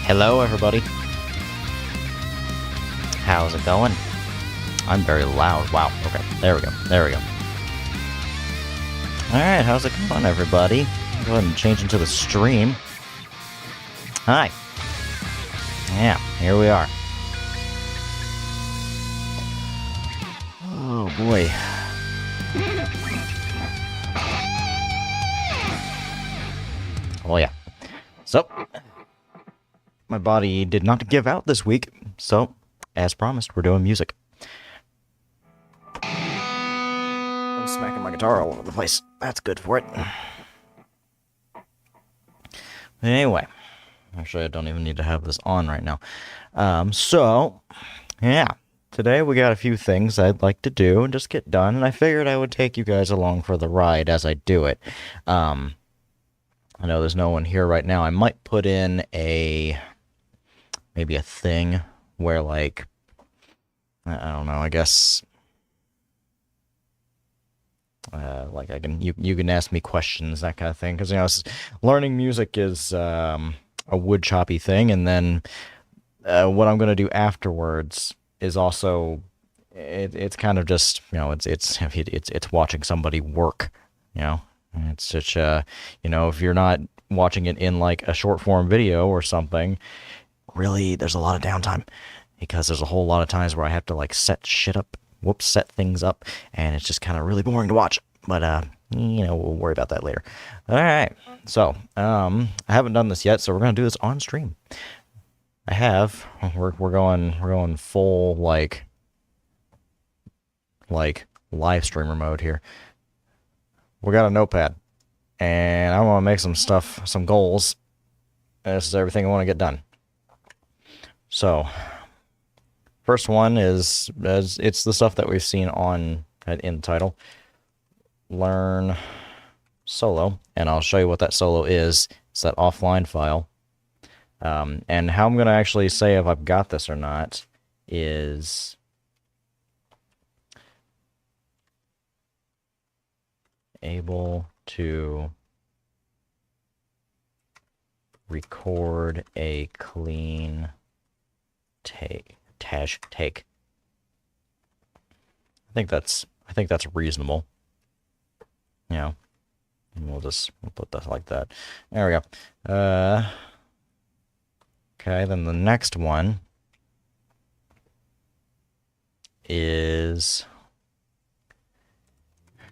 Hello, everybody. How's it going? I'm very loud. Wow. Okay. There we go. There we go. Alright, how's it going, everybody? Go ahead and change into the stream. Hi. Yeah, here we are. Oh, boy. Oh, yeah. So, my body did not give out this week, so, as promised, we're doing music. I'm smacking my guitar all over the place. That's good for it. Anyway, actually, I don't even need to have this on right now. Yeah. Today we got a few things I'd like to do and just get done, and I figured I would take you guys along for the ride as I do it. I know there's no one here right now. I might put in maybe a thing where, like, I don't know, I guess, like you can ask me questions, that kind of thing, because, you know, learning music is a wood choppy thing, and then what I'm going to do afterwards is also, it's kind of just, you know, it's watching somebody work, you know. It's such a, you know, if you're not watching it in like a short form video or something, really there's a lot of downtime, because there's a whole lot of times where I have to like set things up, and it's just kind of really boring to watch. But you know, we'll worry about that later. All right, so I haven't done this yet, so we're gonna do this on stream. We're going full like live streamer mode here. We got a notepad, and I want to make some goals. And this is everything I want to get done. So, first one is it's the stuff that we've seen in the title. Learn solo, and I'll show you what that solo is. It's that offline file. And how I'm going to actually say if I've got this or not is able to record a clean take. I think that's reasonable. You know, and we'll put that like that. There we go. Okay, then the next one is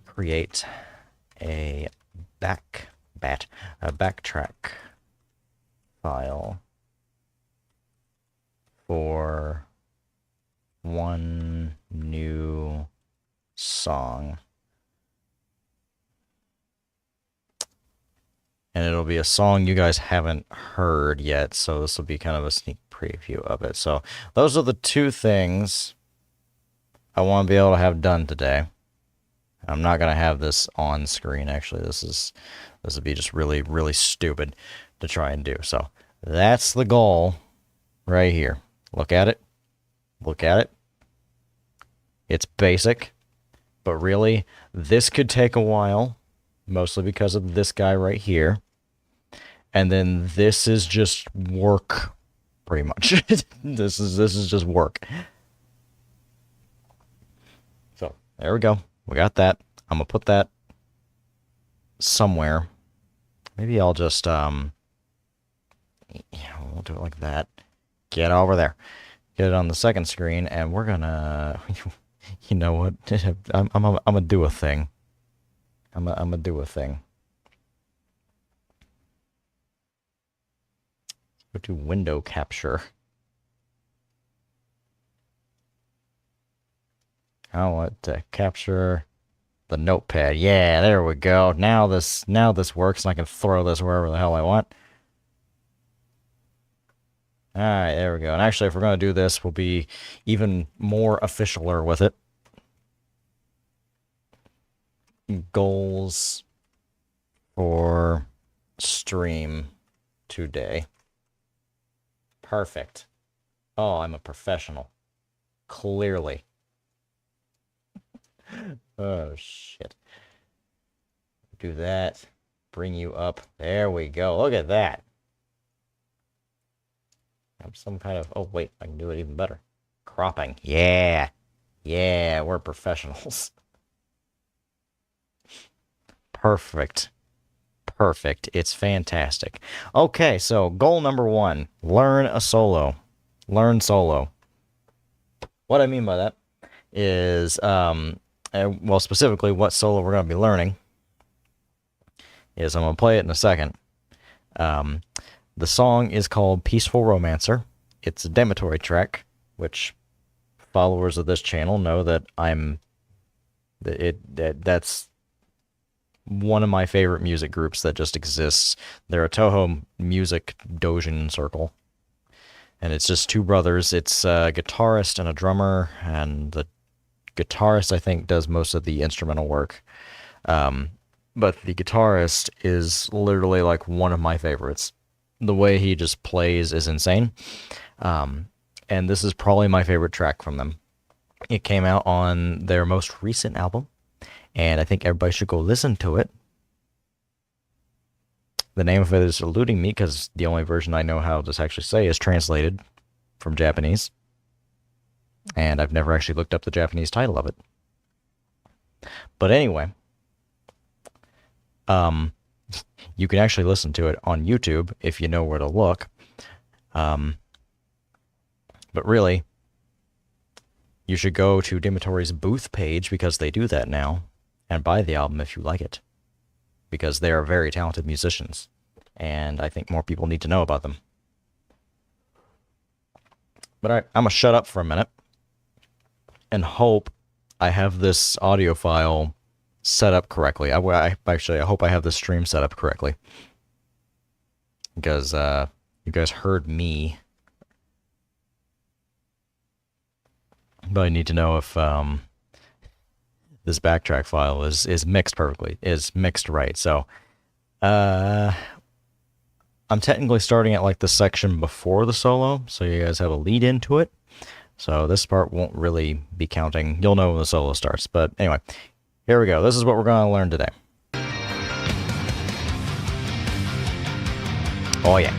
create a backtrack file for one new song. And it'll be a song you guys haven't heard yet, so this will be kind of a sneak preview of it. So those are the two things I want to be able to have done today. I'm not going to have this on screen, actually. This would be just really, really stupid to try and do. So that's the goal right here. Look at it. Look at it. It's basic, but really, this could take a while, mostly because of this guy right here. And then this is just work, pretty much. This is just work. So there we go. We got that. I'm gonna put that somewhere. Maybe I'll just we'll do it like that. Get over there. Get it on the second screen, and we're gonna you know what? I'm gonna do a thing. I'm gonna do a thing. Go to window capture. I want to capture the notepad. Yeah, there we go. Now this works, and I can throw this wherever the hell I want. Alright, there we go. And actually, if we're going to do this, we'll be even more officialer with it. Goals for stream today. Perfect. Oh, I'm a professional. Clearly. Oh, shit. Do that. Bring you up. There we go. Look at that. Have some kind of... Oh, wait, I can do it even better. Cropping. Yeah. Yeah, we're professionals. Perfect. Perfect. It's fantastic. Okay, so goal number 1. Learn a solo. Learn solo. What I mean by that is, well, specifically what solo we're going to be learning is I'm going to play it in a second. The song is called Peaceful Romancer. It's a Dematory track, which followers of this channel know that that's one of my favorite music groups that just exists. They're a Toho music doujin circle. And it's just two brothers. It's a guitarist and a drummer, and the guitarist, I think, does most of the instrumental work. But the guitarist is literally like one of my favorites. The way he just plays is insane. And this is probably my favorite track from them. It came out on their most recent album, and I think everybody should go listen to it. The name of it is eluding me because the only version I know how to actually say is translated from Japanese. And I've never actually looked up the Japanese title of it. But anyway, you can actually listen to it on YouTube if you know where to look. But really, you should go to Dematory's booth page, because they do that now, and buy the album if you like it. Because they are very talented musicians, and I think more people need to know about them. But alright, I'm going to shut up for a minute and hope I have this audio file set up correctly. I hope I have the stream set up correctly. Because you guys heard me. But I need to know if this backtrack file is mixed perfectly, is mixed right. So I'm technically starting at like the section before the solo, so you guys have a lead into it. So this part won't really be counting. You'll know when the solo starts. But anyway, here we go. This is what we're going to learn today. Oh yeah.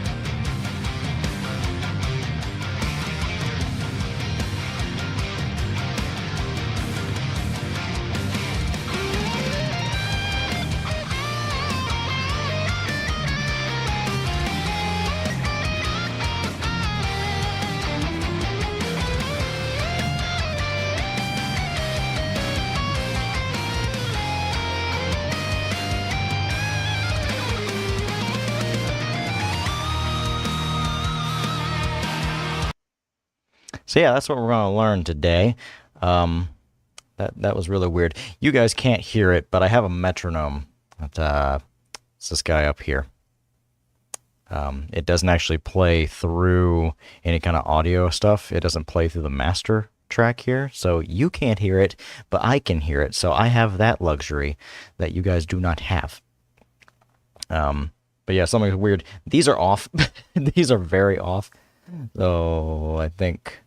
So yeah, that's what we're going to learn today. That was really weird. You guys can't hear it, but I have a metronome. It's this guy up here. It doesn't actually play through any kind of audio stuff. It doesn't play through the master track here, so you can't hear it, but I can hear it. So I have that luxury that you guys do not have. But yeah, something weird. These are off. These are very off. So I think...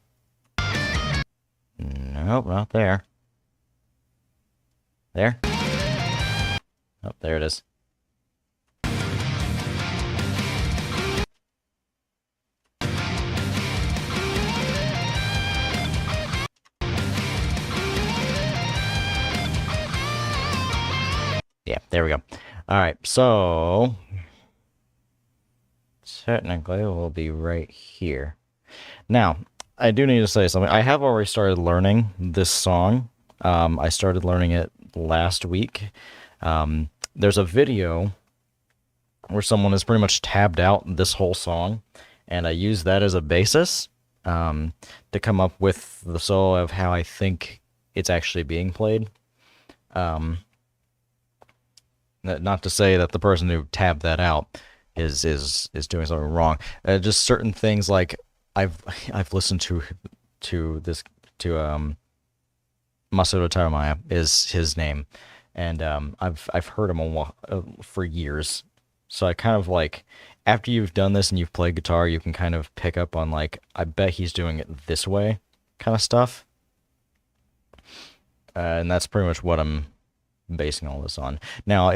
Nope, not there. There? Oh, there it is. Yeah, there we go. Alright, so... technically, we'll be right here. Now, I do need to say something. I have already started learning this song. I started learning it last week. There's a video where someone has pretty much tabbed out this whole song, and I use that as a basis to come up with the solo of how I think it's actually being played. Not to say that the person who tabbed that out is doing something wrong. Just certain things, like I've listened to Masato Taramaya is his name, and I've heard him for years. So I kind of like, after you've done this and you've played guitar, you can kind of pick up on, like, I bet he's doing it this way kind of stuff. And that's pretty much what I'm basing all this on. Now,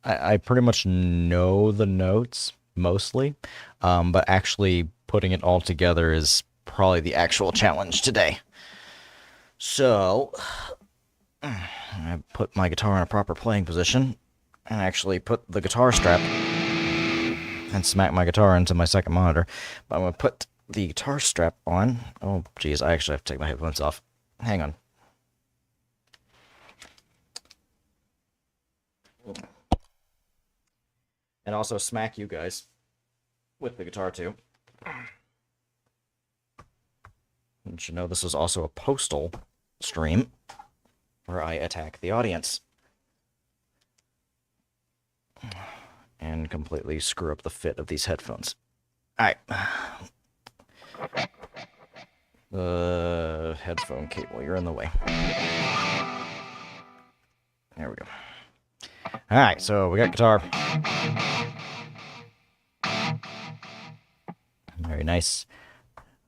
I pretty much know the notes mostly, but actually putting it all together is probably the actual challenge today. So, I put my guitar in a proper playing position, and actually put the guitar strap and smack my guitar into my second monitor. But I'm going to put the guitar strap on. Oh, geez, I actually have to take my headphones off. Hang on. And also smack you guys with the guitar, too. You should know this is also a postal stream where I attack the audience and completely screw up the fit of these headphones. Alright. The headphone cable, you're in the way. There we go. Alright, so we got guitar. Very nice.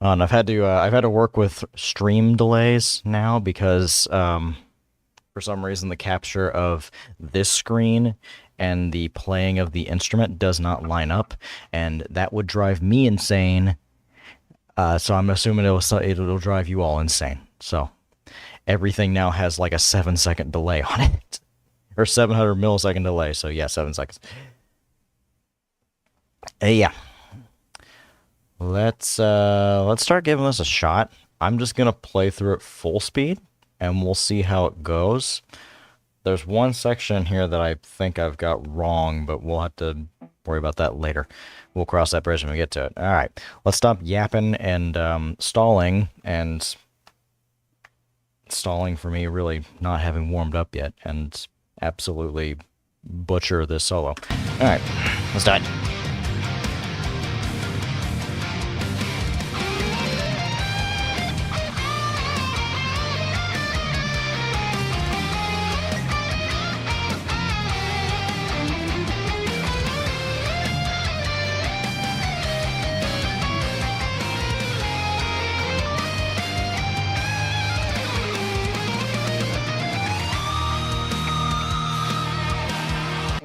And I've had to work with stream delays now because for some reason the capture of this screen and the playing of the instrument does not line up, and that would drive me insane. So I'm assuming it'll drive you all insane. So everything now has like a 7-second delay on it, or 700 millisecond delay. So yeah, 7 seconds. Yeah. Let's start giving this a shot. I'm just gonna play through it full speed, and we'll see how it goes. There's one section here that I think I've got wrong, but we'll have to worry about that later. We'll cross that bridge when we get to it. All right, let's stop yapping and stalling, and stalling for me really not having warmed up yet, and absolutely butcher this solo. All right, let's do it.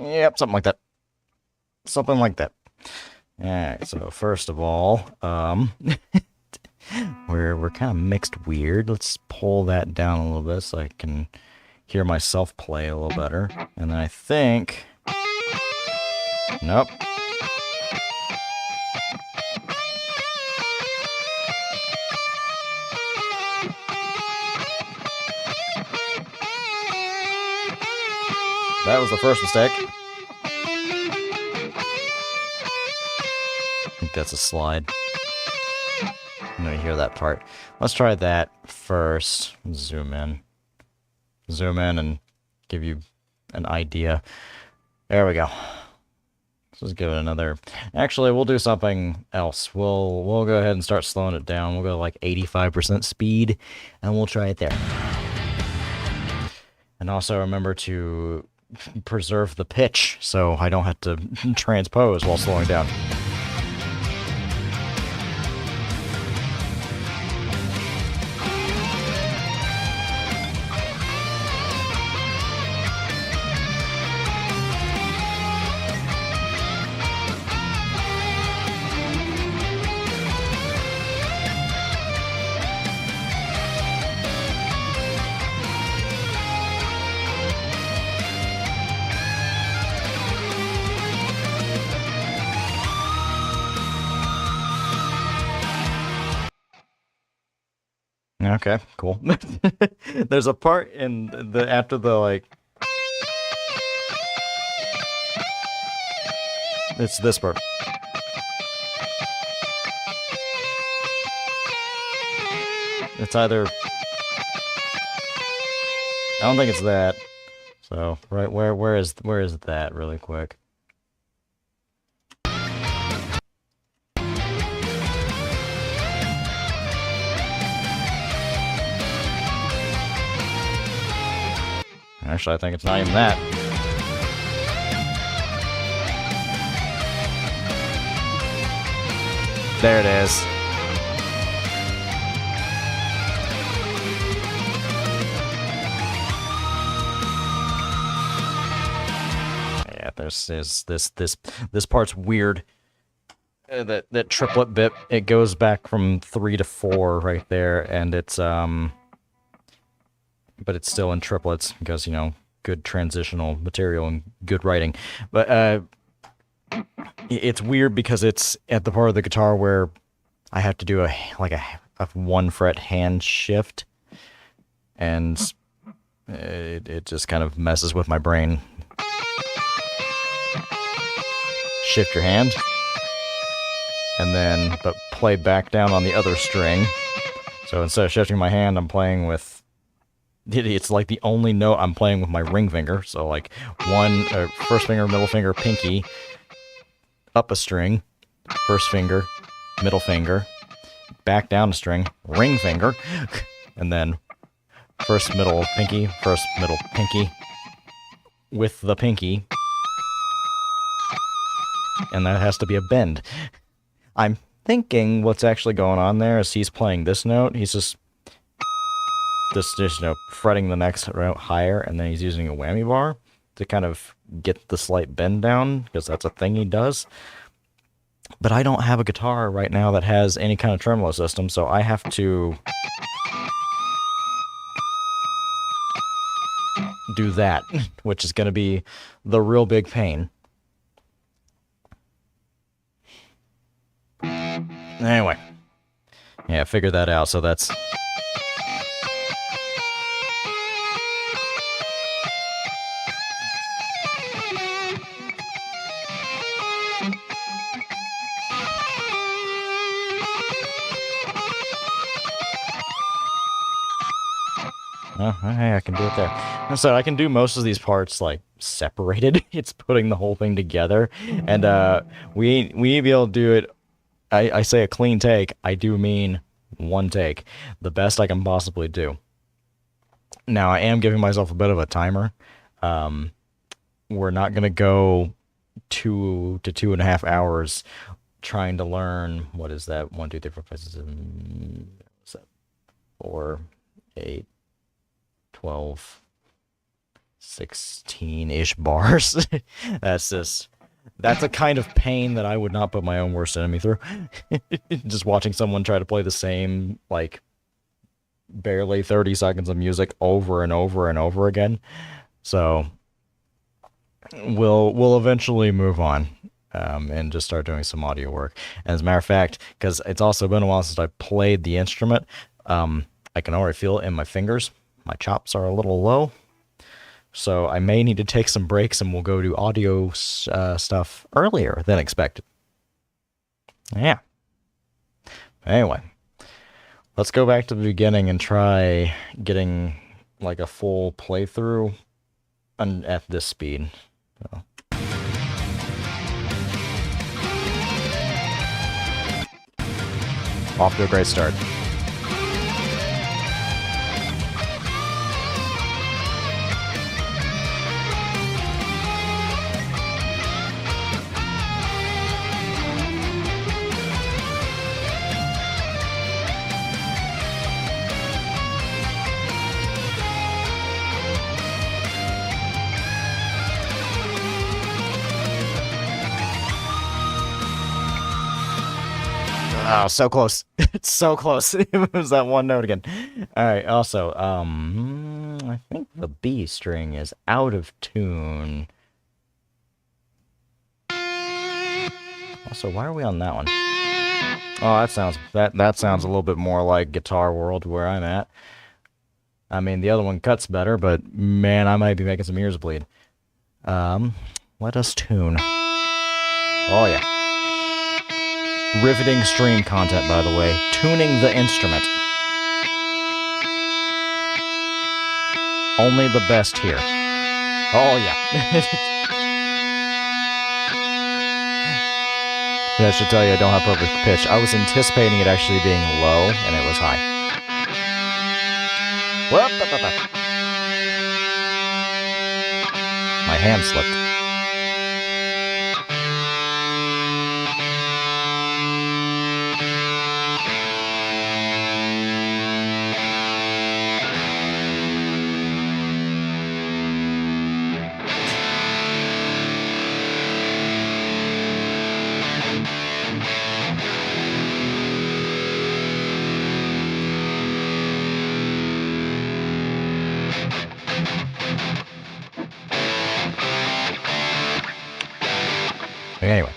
Yep, something like that. Something like that. Alright, so first of all, we're kind of mixed weird. Let's pull that down a little bit so I can hear myself play a little better. And then I think... Nope. That was the first mistake. I think that's a slide. I'm gonna hear that part. Let's try that first. Zoom in. Zoom in and give you an idea. There we go. Let's just give it another... Actually, we'll do something else. We'll go ahead and start slowing it down. We'll go like 85% speed, and we'll try it there. And also remember to preserve the pitch so I don't have to transpose while slowing down. Okay, cool. There's a part in the after the like it's this part. It's either I don't think it's that. So, right where is that really quick? Actually, I think it's not even that. There it is. Yeah, this part's weird. that triplet bit, it goes back from 3 to 4 right there, and it's but it's still in triplets because, you know, good transitional material and good writing. But it's weird because it's at the part of the guitar where I have to do a 1 fret hand shift, and it just kind of messes with my brain. Shift your hand, and then but play back down on the other string. So instead of shifting my hand, I'm playing with, it's like the only note I'm playing with my ring finger. So like first finger, middle finger, pinky, up a string, first finger, middle finger, back down a string, ring finger, and then first middle pinky, first middle pinky, with the pinky, and that has to be a bend. I'm thinking what's actually going on there is he's playing this note, he's just you know, fretting the next note higher, and then he's using a whammy bar to kind of get the slight bend down, because that's a thing he does. But I don't have a guitar right now that has any kind of tremolo system, so I have to do that, which is going to be the real big pain. Anyway, yeah, figure that out, so that's... Oh, hey, I can do it there. And so I can do most of these parts, like, separated. It's putting the whole thing together. And we ain't be able to do it. I say a clean take. I do mean 1 take. The best I can possibly do. Now, I am giving myself a bit of a timer. We're not going to go 2 to 2.5 hours trying to learn, what is that? 1, 2, 3, 4, 5, 6, 7, what's that? 4, 8, 12, 16-ish bars. That's a kind of pain that I would not put my own worst enemy through. Just watching someone try to play the same, like, barely 30 seconds of music over and over and over again. So we'll eventually move on and just start doing some audio work. And as a matter of fact, because it's also been a while since I played the instrument, I can already feel it in my fingers. My chops are a little low, so I may need to take some breaks, and we'll go do audio stuff earlier than expected. Yeah. Anyway, let's go back to the beginning and try getting like a full playthrough at this speed. So. Off to a great start. Oh, so close. It's so close. It was that 1 note again. Alright, also, I think the B string is out of tune. Also, why are we on that one? Oh, that sounds a little bit more like Guitar World where I'm at. I mean, the other one cuts better, but man, I might be making some ears bleed. Let us tune. Oh, yeah. Riveting stream content, by the way. Tuning the instrument. Only the best here. Oh, yeah. I should tell you I don't have perfect pitch. I was anticipating it actually being low, and it was high. Whoop, up, up, up. My hand slipped. Anyway,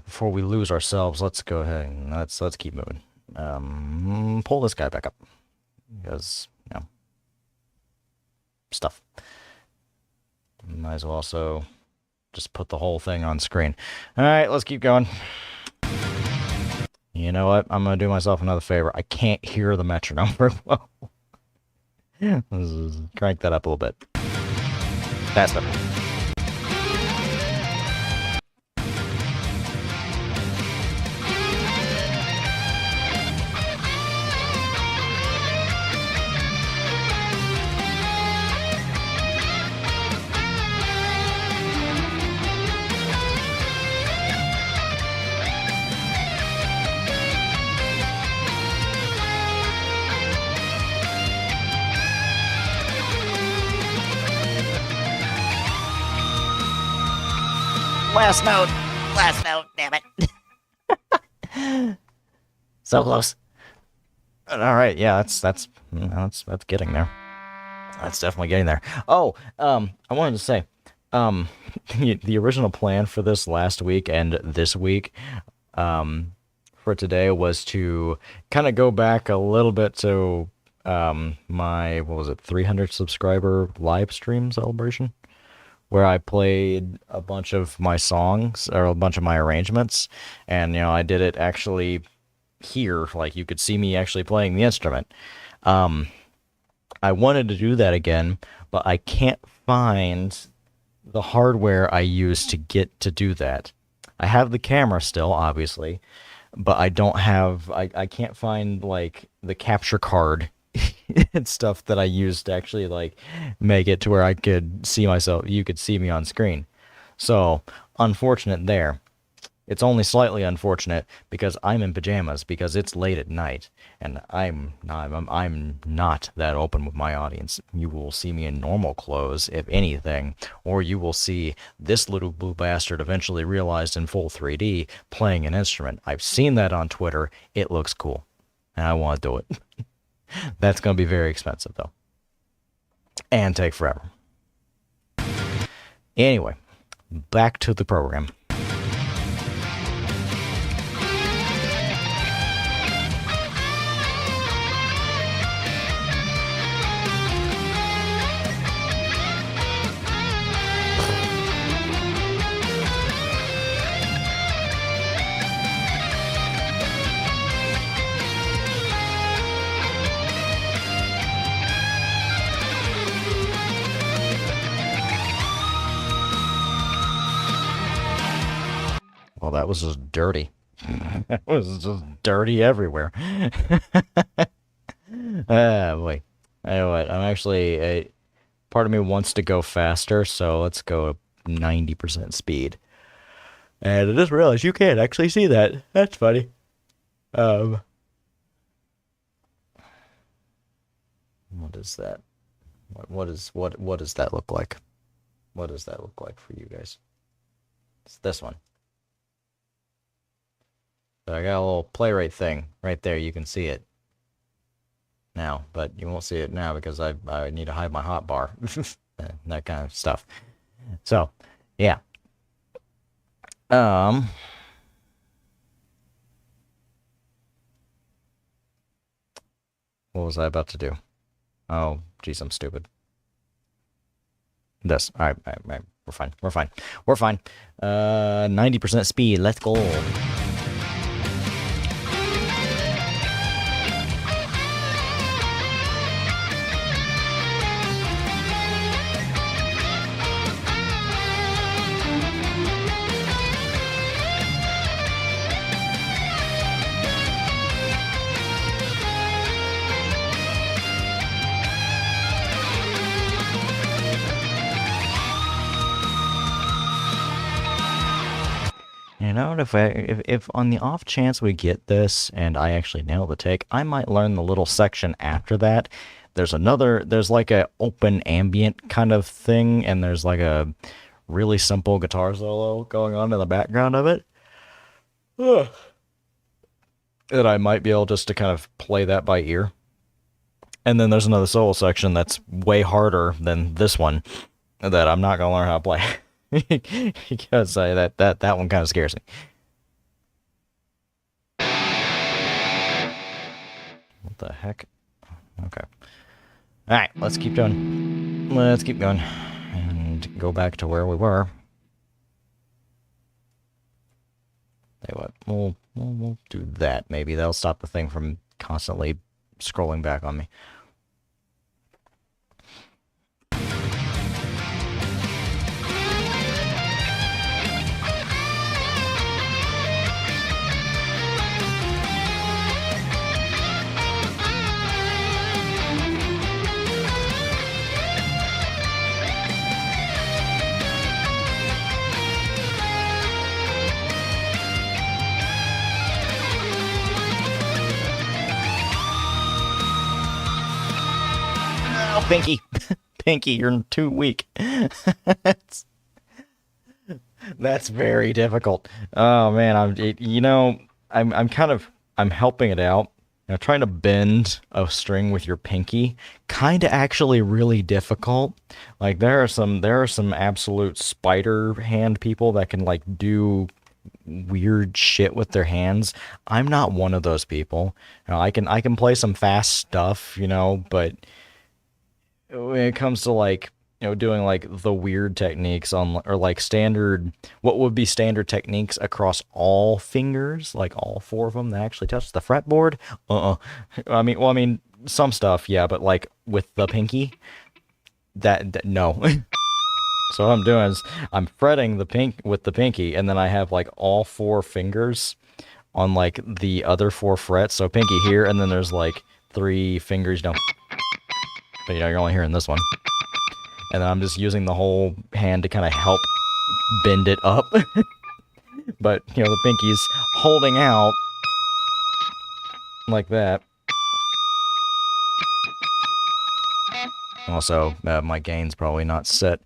before we lose ourselves, let's go ahead and let's keep moving. Pull this guy back up because stuff. Might as well also just put the whole thing on screen. All right, let's keep going. You know what? I'm gonna do myself another favor. I can't hear the metronome very well. Let's crank that up a little bit. That's better. Last note, damn it. So close. All right, yeah, that's getting there. That's definitely getting there. Oh, I wanted to say, the original plan for this last week and this week, for today was to kind of go back a little bit to my, what was it, 300 subscriber live stream celebration, where I played a bunch of my songs or a bunch of my arrangements, and I did it actually here, like you could see me actually playing the instrument. I wanted to do that again, but I can't find the hardware I used to get to do that. I have the camera still, obviously, but I don't have, I can't find like the capture card and stuff that I used to actually like make it to where I could see myself, you could see me on screen. So, unfortunate there. It's only slightly unfortunate because I'm in pajamas because it's late at night and I'm not that open with my audience. You will see me in normal clothes, if anything, or you will see this little blue bastard eventually realized in full 3D playing an instrument. I've seen that on Twitter. It looks cool and I want to do it. That's going to be very expensive though and take forever. Anyway, back to the program. Well, that was just dirty. It was just dirty everywhere. Ah, boy. You know what? I'm actually, part of me wants to go faster, so let's go 90% speed. And I just realized you can't actually see that. That's funny. What is that? What does that look like? What does that look like for you guys? It's this one. So I got a little playwright thing right there. You can see it now, but you won't see it now because I need to hide my hot bar. That kind of stuff. So, yeah. What was I about to do? Oh, geez, I'm stupid. This. All right. We're fine. 90% speed. Let's go. You know, if on the off chance we get this and I actually nail the take, I might learn the little section after that. There's like a open ambient kind of thing, and there's like a really simple guitar solo going on in the background of it. Ugh. That I might be able just to kind of play that by ear. And then there's another solo section that's way harder than this one that I'm not going to learn how to play. because that one kind of scares me. What the heck? Okay. All right, let's keep going. Let's keep going and go back to where we were. Tell you what, we'll do that. Maybe that'll stop the thing from constantly scrolling back on me. Oh, Pinky. Pinky, you're too weak. That's very difficult. Oh man, I'm helping it out. Trying to bend a string with your pinky, kind of actually really difficult. Like there are some absolute spider hand people that can like do weird shit with their hands. I'm not one of those people. I can play some fast stuff, but when it comes to like doing like the weird techniques on or like standard what would be standard techniques across all fingers, like all four of them that actually touch the fretboard. I mean some stuff, yeah, but like with the pinky, that no. So what I'm doing is I'm fretting the pink with the pinky, and then I have like all four fingers on like the other four frets. So pinky here, and then there's like three fingers, but you're only hearing this one. And then I'm just using the whole hand to kind of help bend it up. But, the pinky's holding out like that. Also, my gain's probably not set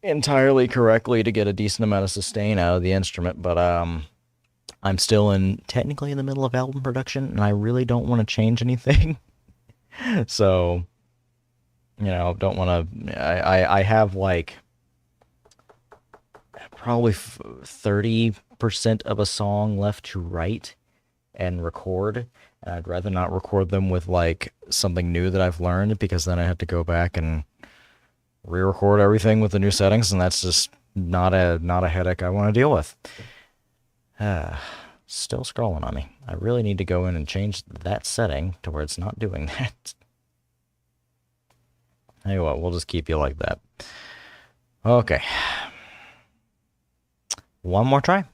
entirely correctly to get a decent amount of sustain out of the instrument, but I'm still technically in the middle of album production, and I really don't want to change anything. So, don't want to. I have like probably 30% of a song left to write and record, and I'd rather not record them with like something new that I've learned, because then I have to go back and re-record everything with the new settings, and that's just not a headache I want to deal with. Still scrolling on me. I really need to go in and change that setting to where it's not doing that. Tell you what, we'll just keep you like that. Okay. One more try.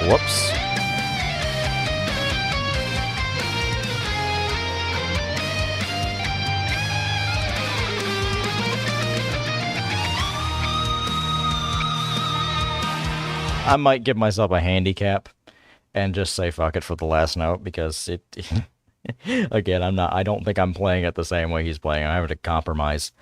Whoops. I might give myself a handicap and just say fuck it for the last note, because it again, I don't think I'm playing it the same way he's playing. I'm having to compromise.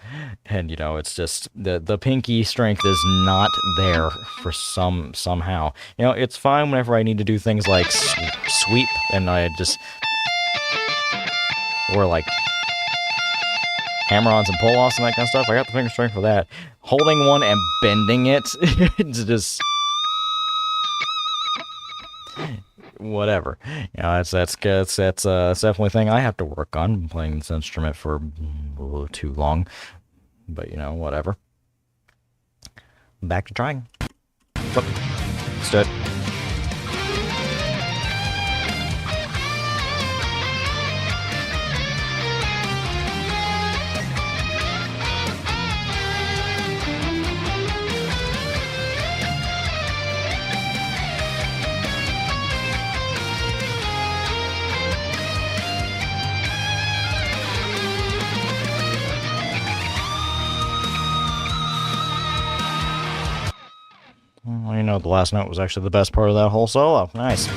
And it's just the pinky strength is not there for somehow. It's fine whenever I need to do things like sweep, and I just or like hammer-ons and pull-offs and that kind of stuff. I got the finger strength for that. Holding one and bending it, it's just whatever. That's definitely a thing I have to work on. I've been playing this instrument for too long, but whatever. Back to trying. Let's do it. Well, the last note was actually the best part of that whole solo. Nice.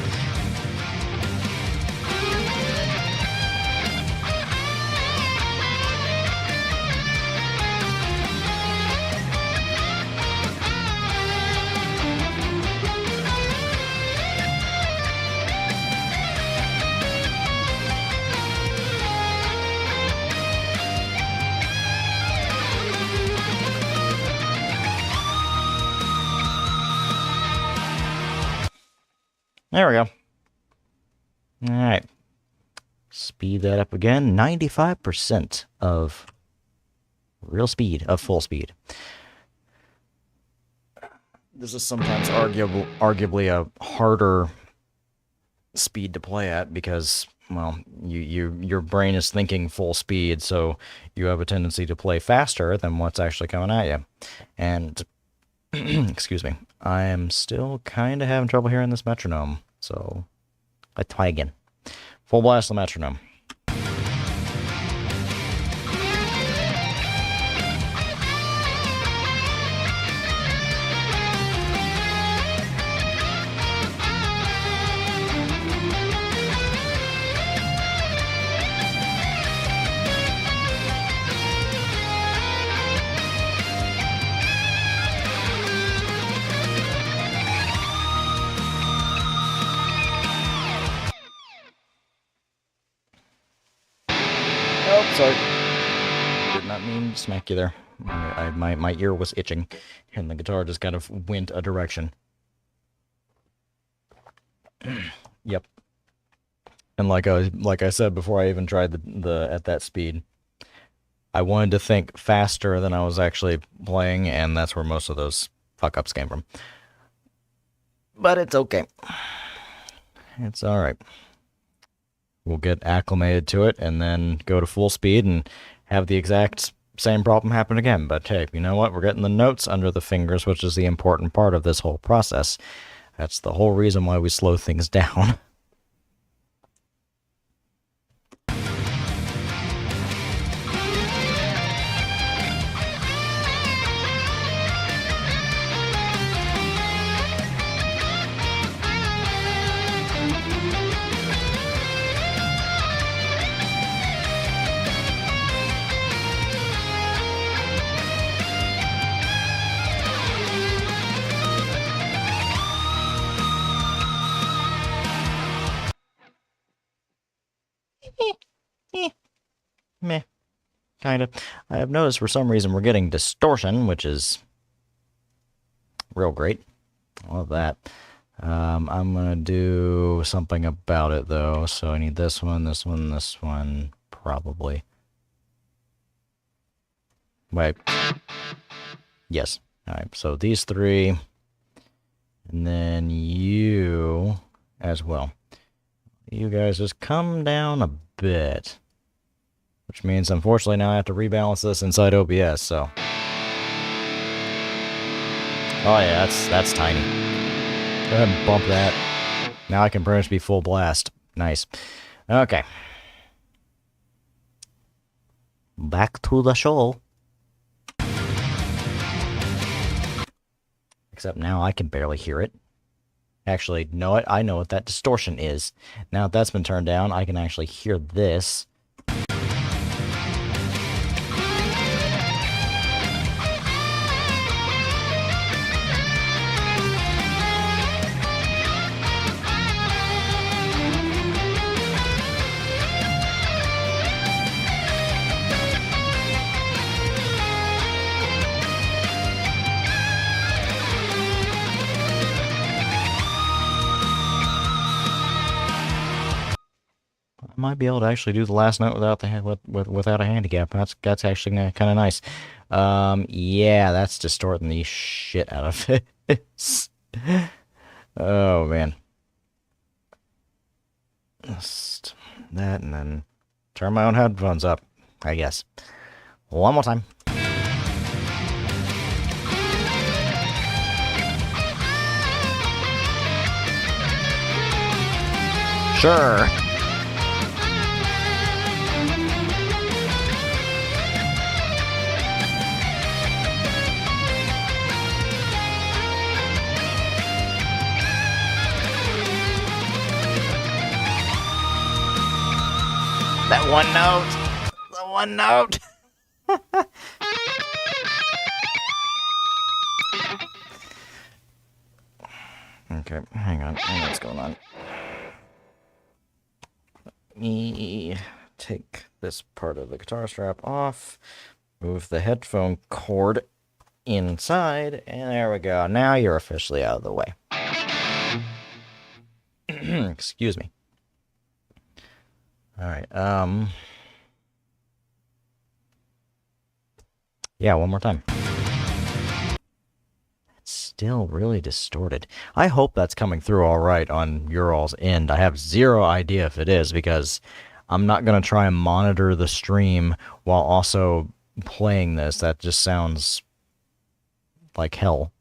There we go. All right. Speed that up again. 95% of real speed, of full speed. This is sometimes arguably a harder speed to play at because, well, your brain is thinking full speed, so you have a tendency to play faster than what's actually coming at you. And, excuse me, I am still kind of having trouble hearing this metronome, so let's try again. Full blast the metronome. Oh, sorry. Did not mean to smack you there. My ear was itching, and the guitar just kind of went a direction. Yep. And like I said before, I even tried the at that speed, I wanted to think faster than I was actually playing, and that's where most of those fuck ups came from. But it's okay. It's all right. We'll get acclimated to it and then go to full speed and have the exact same problem happen again. But hey, you know what? We're getting the notes under the fingers, which is the important part of this whole process. That's the whole reason why we slow things down. Meh. Kind of. I have noticed for some reason we're getting distortion, which is real great. I love that. I'm going to do something about it, though. So I need this one, this one, this one, probably. Wait. Yes. All right, so these three. And then you as well. You guys just come down a bit. Which means, unfortunately, now I have to rebalance this inside OBS, so. Oh yeah, that's tiny. Go ahead and bump that. Now I can pretty much be full blast. Nice. Okay. Back to the show. Except now I can barely hear it. Actually, no, I know what that distortion is. Now that that's been turned down, I can actually hear this. I might be able to actually do the last note without the without a handicap. That's actually kind of nice. Yeah, that's distorting the shit out of it. Oh man. Just that, and then turn my own headphones up, I guess. One more time. Sure. That one note. The one note. Okay, hang on. I know what's going on. Let me take this part of the guitar strap off. Move the headphone cord inside, and there we go. Now you're officially out of the way. Excuse me. All right. Yeah, one more time. It's still really distorted. I hope that's coming through all right on your all's end. I have zero idea if it is because I'm not going to try and monitor the stream while also playing this. That just sounds like hell.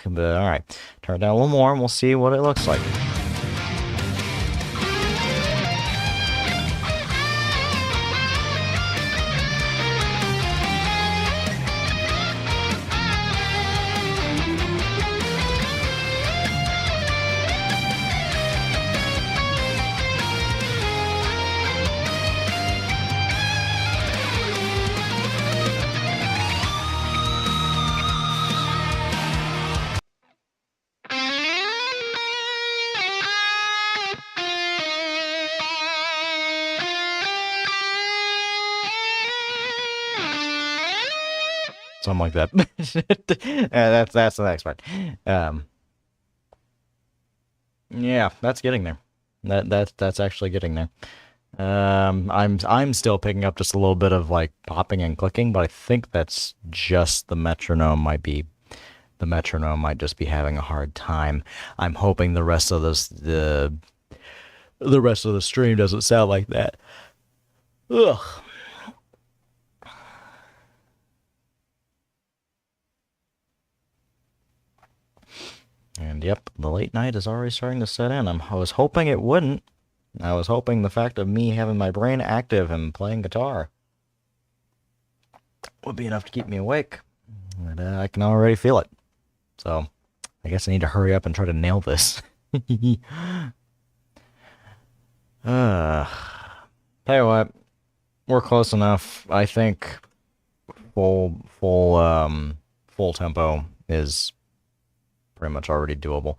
But all right, turn it down a little more and we'll see what it looks like. Something like that. That's the next part. Yeah, that's getting there. That's actually getting there. I'm still picking up just a little bit of like popping and clicking, but I think that's just the metronome might just be having a hard time. I'm hoping the rest of the rest of the stream doesn't sound like that. Ugh. And yep, the late night is already starting to set in. I was hoping it wouldn't. I was hoping the fact of me having my brain active and playing guitar would be enough to keep me awake. But I can already feel it. So I guess I need to hurry up and try to nail this. Tell you what, we're close enough. I think full tempo is pretty much already doable.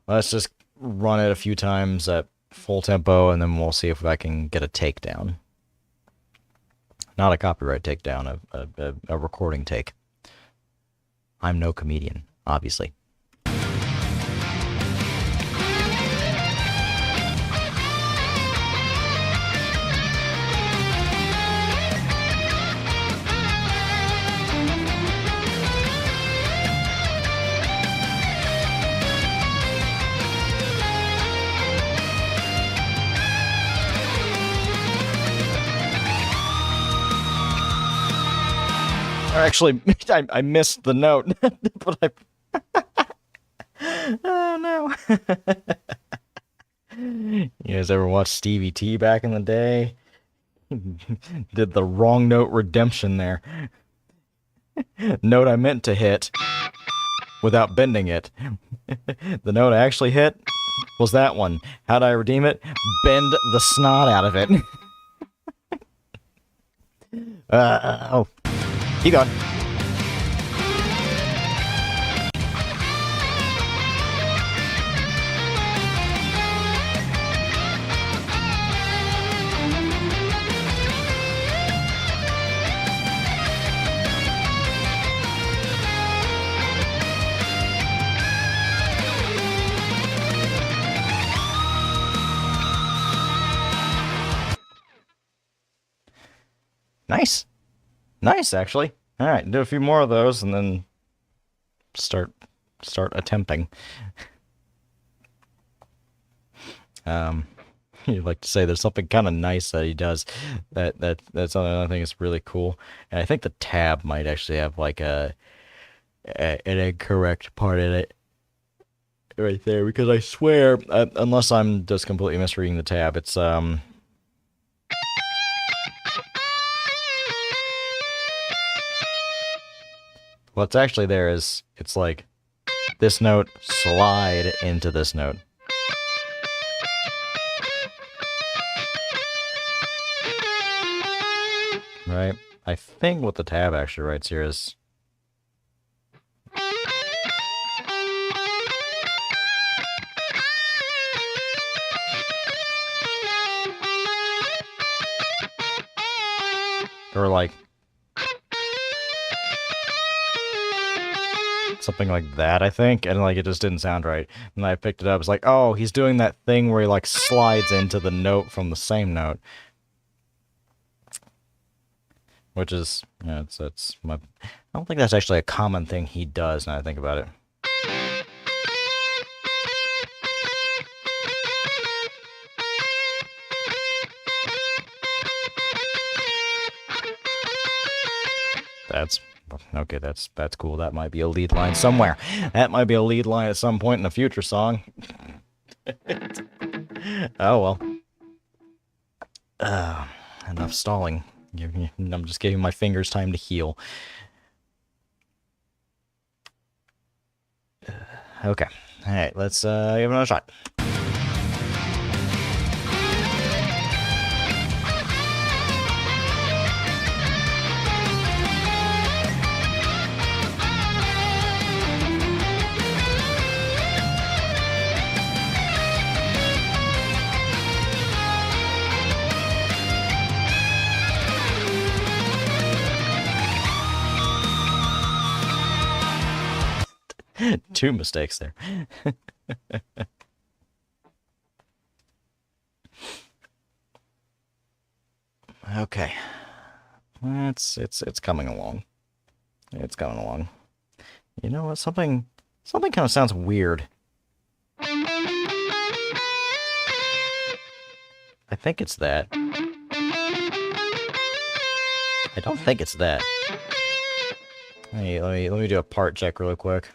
Let's just run it a few times at full tempo, and then we'll see if I can get a takedown. Not a copyright takedown, a recording take. I'm no comedian, obviously. Actually, I missed the note, but I... Oh, no. You guys ever watch Stevie T back in the day? Did the wrong note redemption there. Note I meant to hit without bending it. The note I actually hit was that one. How'd I redeem it? Bend the snot out of it. Oh. Keep going. Nice. Nice, actually. All right, do a few more of those and then start attempting. You'd like to say there's something kind of nice that he does. That's another thing that's really cool. And I think the tab might actually have like an incorrect part in it right there, because I swear, unless I'm just completely misreading the tab, it's what's actually there is, it's like this note slide into this note. Right? I think what the tab actually writes here is... or like... Something like that, I think, and like it just didn't sound right. And I picked it up. It's like, oh, he's doing that thing where he like slides into the note from the same note, which is, yeah, it's my. I don't think that's actually a common thing he does. Now I think about it. That's okay. That's cool. That might be a lead line somewhere. That might be a lead line at some point in a future song. Oh well. Enough stalling. I'm just giving my fingers time to heal. Okay. All right. Let's give it another shot. Two mistakes there. Okay. It's coming along. It's coming along. You know what? Something kind of sounds weird. I think it's that. I don't think it's that. Hey, let me do a part check real quick.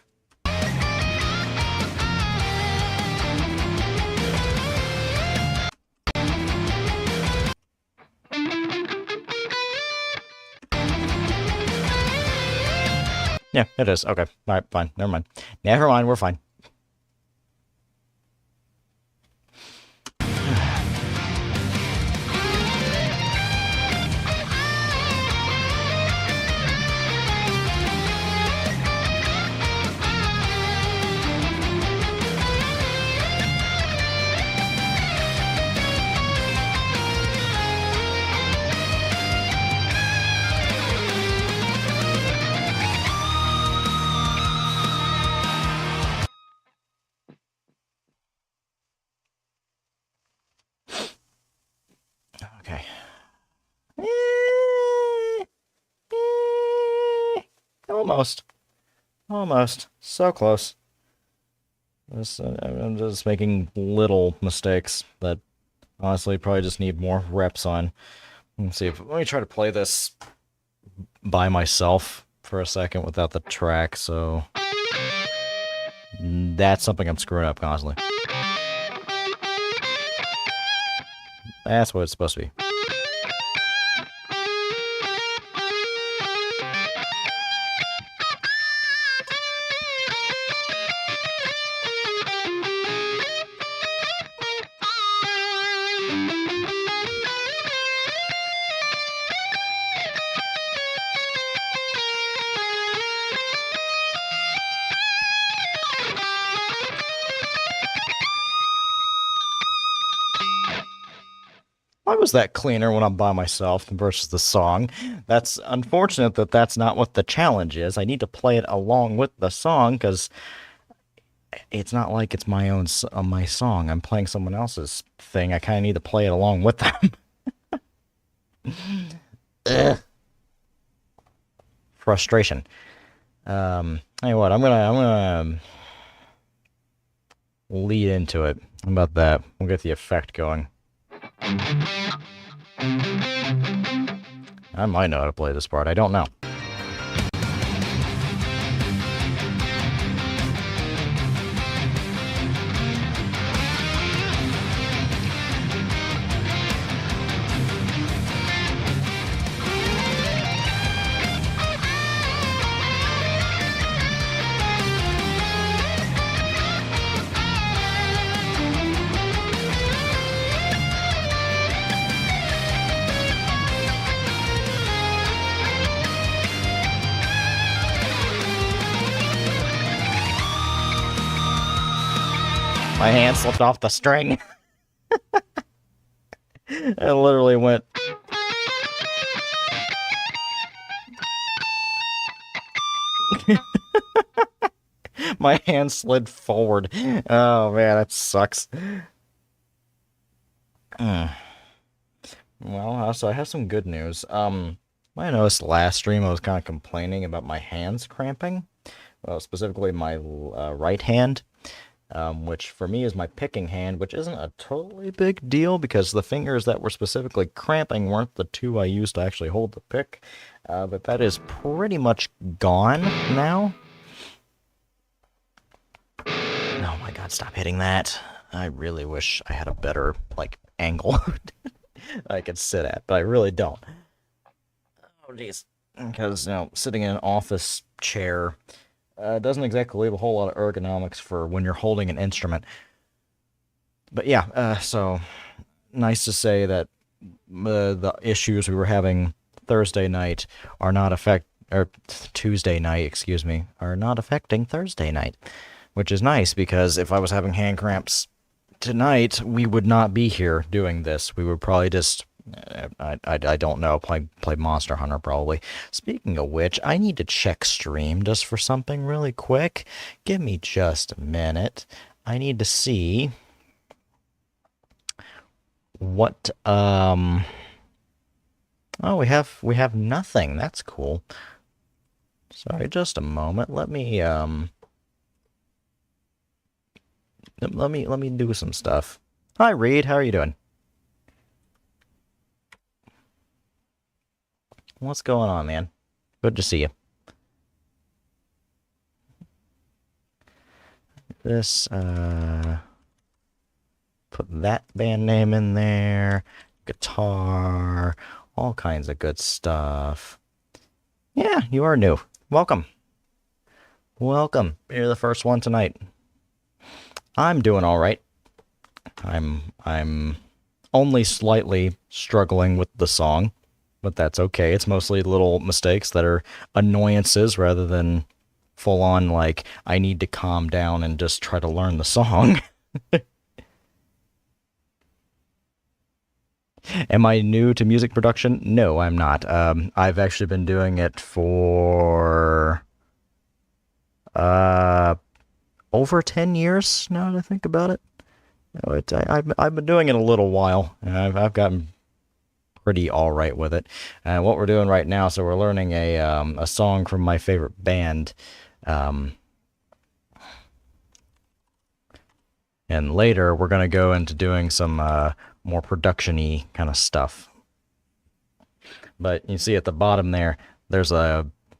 Yeah, it is. Okay. All right, fine. Never mind. Never mind. We're fine. Okay. Almost. Almost. So close. I'm just making little mistakes that honestly probably just need more reps on. Let's see if let me try to play this by myself for a second without the track, so that's something I'm screwing up constantly. That's what it's supposed to be. Why was that cleaner when I'm by myself versus the song? That's unfortunate that that's not what the challenge is. I need to play it along with the song because it's not like it's my own my song. I'm playing someone else's thing. I kind of need to play it along with them. Ugh. Frustration. Hey, what? I'm gonna lead into it. How about that? We'll get the effect going. I might know how to play this part. I don't know. My hand slipped off the string. It literally went. My hand slid forward. Oh man, that sucks. Mm. Well, so I have some good news. I noticed last stream I was kind of complaining about my hands cramping. Well, specifically my right hand, which for me is my picking hand, which isn't a totally big deal because the fingers that were specifically cramping weren't the two I used to actually hold the pick. But that is pretty much gone now. Oh my god, stop hitting that. I really wish I had a better, like, angle I could sit at, but I really don't. Oh, jeez. Because, sitting in an office chair doesn't exactly leave a whole lot of ergonomics for when you're holding an instrument. But yeah, so nice to say that the issues we were having Thursday night are not or Tuesday night, excuse me, are not affecting Thursday night, which is nice because if I was having hand cramps tonight, we would not be here doing this. We would probably just, I don't know, play Monster Hunter probably. Speaking of which, I need to check stream just for something really quick. Give me just a minute. I need to see what, oh, we have nothing. That's cool. Sorry, just a moment. Let me do some stuff. Hi, Reed. How are you doing? What's going on, man? Good to see you. This, put that band name in there. Guitar. All kinds of good stuff. Yeah, you are new. Welcome. Welcome. You're the first one tonight. I'm doing all right. I'm only slightly struggling with the song, but that's okay. It's mostly little mistakes that are annoyances rather than full on like I need to calm down and just try to learn the song. Am I new to music production? No, I'm not. I've actually been doing it for over 10 years now that I think about it. I've been doing it a little while, and I've gotten pretty all right with it. And what we're doing right now, so we're learning a song from my favorite band, and later we're gonna go into doing some more production-y kind of stuff. But you see at the bottom there, there's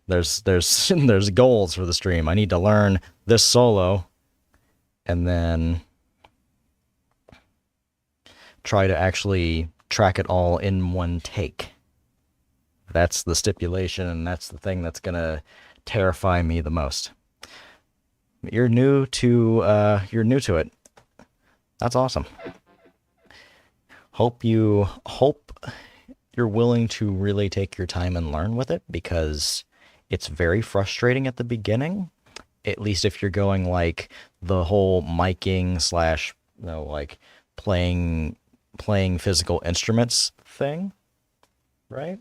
there's goals for the stream. I need to learn this solo, and then try to actually track it all in one take. That's the stipulation, and that's the thing that's gonna terrify me the most. You're new to it. That's awesome. Hope you're willing to really take your time and learn with it, because it's very frustrating at the beginning. At least if you're going like the whole miking slash, like playing physical instruments thing, right?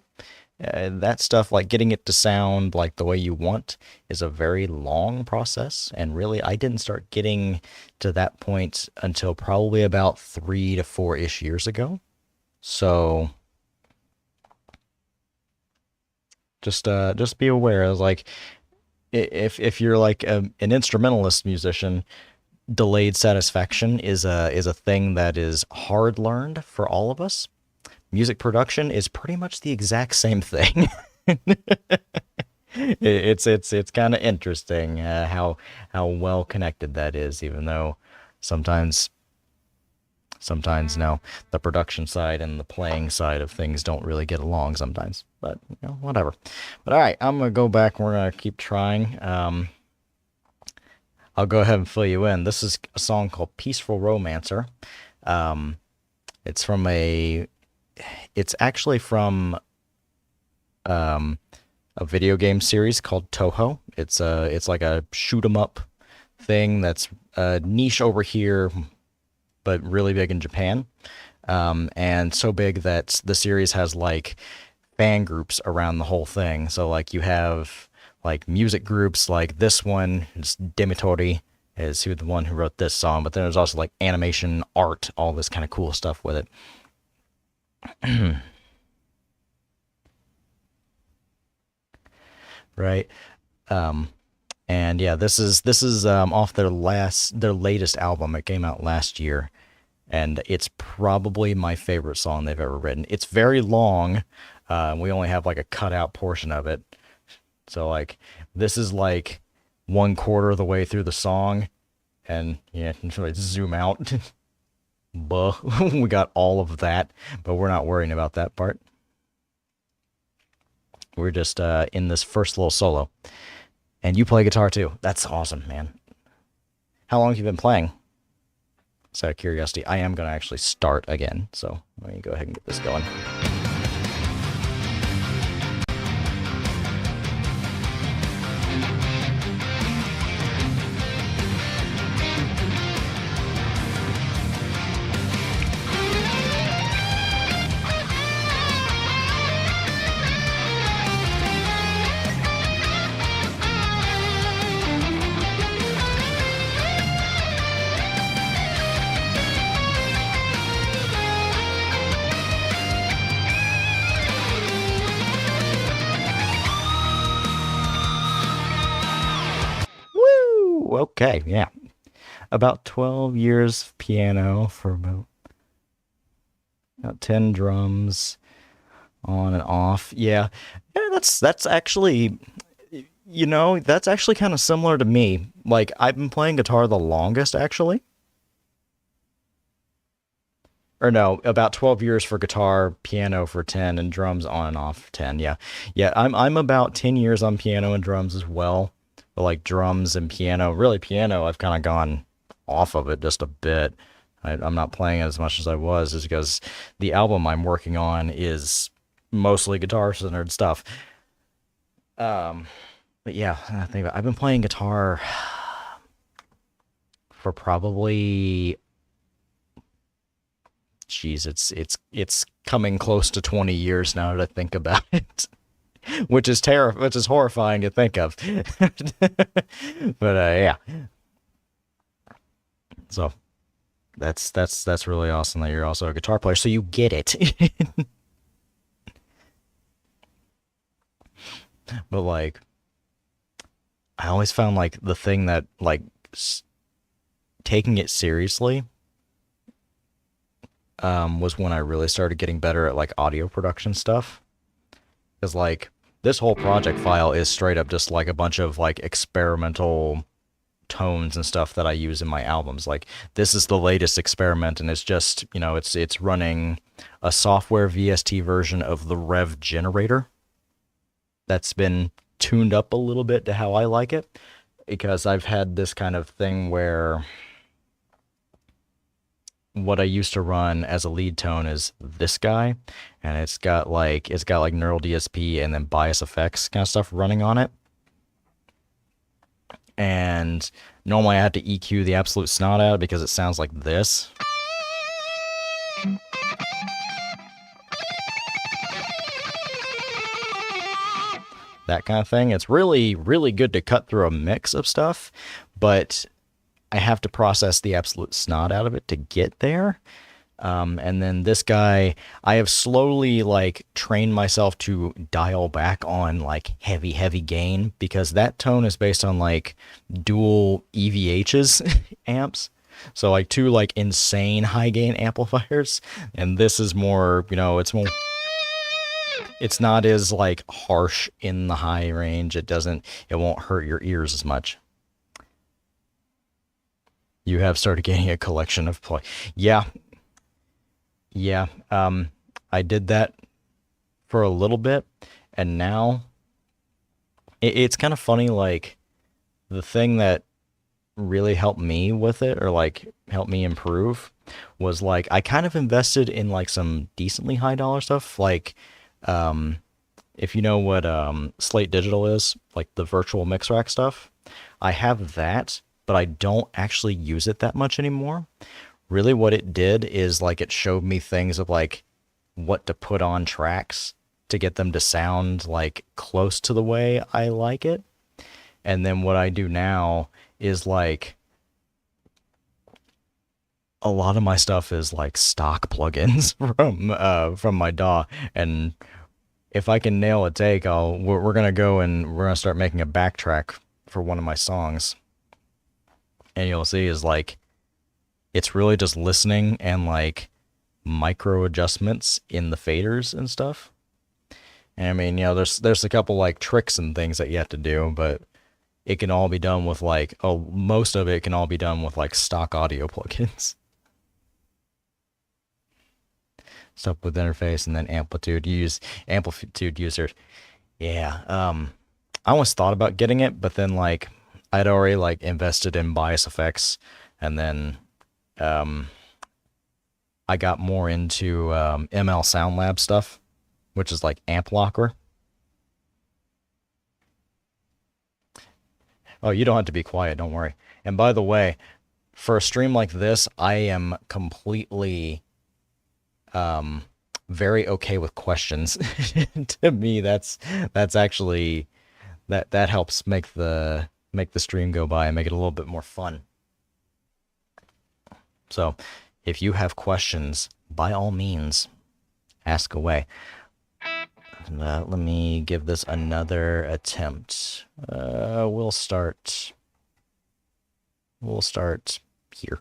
That stuff, like getting it to sound like the way you want, is a very long process. And really, I didn't start getting to that point until probably about 3 to 4-ish years ago. So just be aware. Like, if you're like an instrumentalist musician, delayed satisfaction is a thing that is hard learned for all of us. Music production is pretty much the exact same thing. It's kind of interesting how well connected that is, even though sometimes no, the production side and the playing side of things don't really get along sometimes. But whatever. But all right, I'm gonna go back. And we're gonna keep trying. I'll go ahead and fill you in. This is a song called "Peaceful Romancer." It's actually from a video game series called Toho. It's like a shoot 'em up thing that's niche over here, but really big in Japan. And so big that the series has like fan groups around the whole thing. So like you have like music groups like this one, it's Demitori is who the one who wrote this song, but then there's also like animation, art, all this kind of cool stuff with it. Right. Um and yeah, this is off their latest album. It came out last year, and it's probably my favorite song they've ever written. It's very long. We only have like a cutout portion of it. So like this is like one quarter of the way through the song, and yeah, let's zoom out. Buh. We got all of that, but we're not worrying about that part. We're just in this first little solo. And you play guitar too. That's awesome, man. How long have you been playing? Just out of curiosity, I am going to actually start again. So let me go ahead and get this going. Woo! Okay, yeah. About 12 years of piano for about 10 drums on and off. Yeah. Yeah, that's actually that's actually kind of similar to me. Like I've been playing guitar the longest actually. Or no, about 12 years for guitar, piano for 10, and drums on and off for 10. Yeah. Yeah, I'm about 10 years on piano and drums as well. But like drums and piano, really piano, I've kind of gone off of it just a bit. I'm not playing as much as I was, is because the album I'm working on is mostly guitar centered stuff. Um, but yeah, I think I've been playing guitar for probably, geez, it's coming close to 20 years now that I think about it. Which is horrifying to think of. But yeah, so that's really awesome that you're also a guitar player, so you get it. But like, I always found like the thing that like taking it seriously was when I really started getting better at like audio production stuff. Because like this whole project file is straight up just like a bunch of like experimental tones and stuff that I use in my albums. Like this is the latest experiment, and it's just it's running a software VST version of the Rev generator that's been tuned up a little bit to how I like it, because I've had this kind of thing where what I used to run as a lead tone is this guy, and it's got like neural DSP and then bias effects kind of stuff running on it. And normally I have to EQ the absolute snot out because it sounds like this. That kind of thing. It's really, really good to cut through a mix of stuff, but I have to process the absolute snot out of it to get there. And then this guy, I have slowly like trained myself to dial back on like heavy, heavy gain, because that tone is based on like dual EVHs amps. So like two like insane high gain amplifiers. And this is more, it's not as like harsh in the high range. It won't hurt your ears as much. You have started getting a collection of play. Yeah, yeah. I did that for a little bit, and now it's kind of funny. Like the thing that really helped me with it, or like helped me improve, was like I kind of invested in like some decently high dollar stuff. Like, if you know what Slate Digital is, like the virtual mix rack stuff, I have that, but I don't actually use it that much anymore. Really what it did is like it showed me things of like what to put on tracks to get them to sound like close to the way I like it. And then what I do now is like a lot of my stuff is like stock plugins from my DAW, and if I can nail a take, we're gonna go and we're gonna start making a backtrack for one of my songs, and you'll see is like it's really just listening and like micro adjustments in the faders and stuff. And I mean, there's a couple like tricks and things that you have to do, but it can all be done with like most of it can all be done with like stock audio plugins. Stuff with interface and then amplitude. Use amplitude users. Yeah. I almost thought about getting it, but then like I'd already like invested in bias effects, and then I got more into ML Sound Lab stuff, which is like amp locker. Oh, you don't have to be quiet, don't worry. And by the way, for a stream like this, I am completely very okay with questions. To me, that's actually that helps make the stream go by and make it a little bit more fun. So, if you have questions, by all means, ask away. Let me give this another attempt. We'll start here.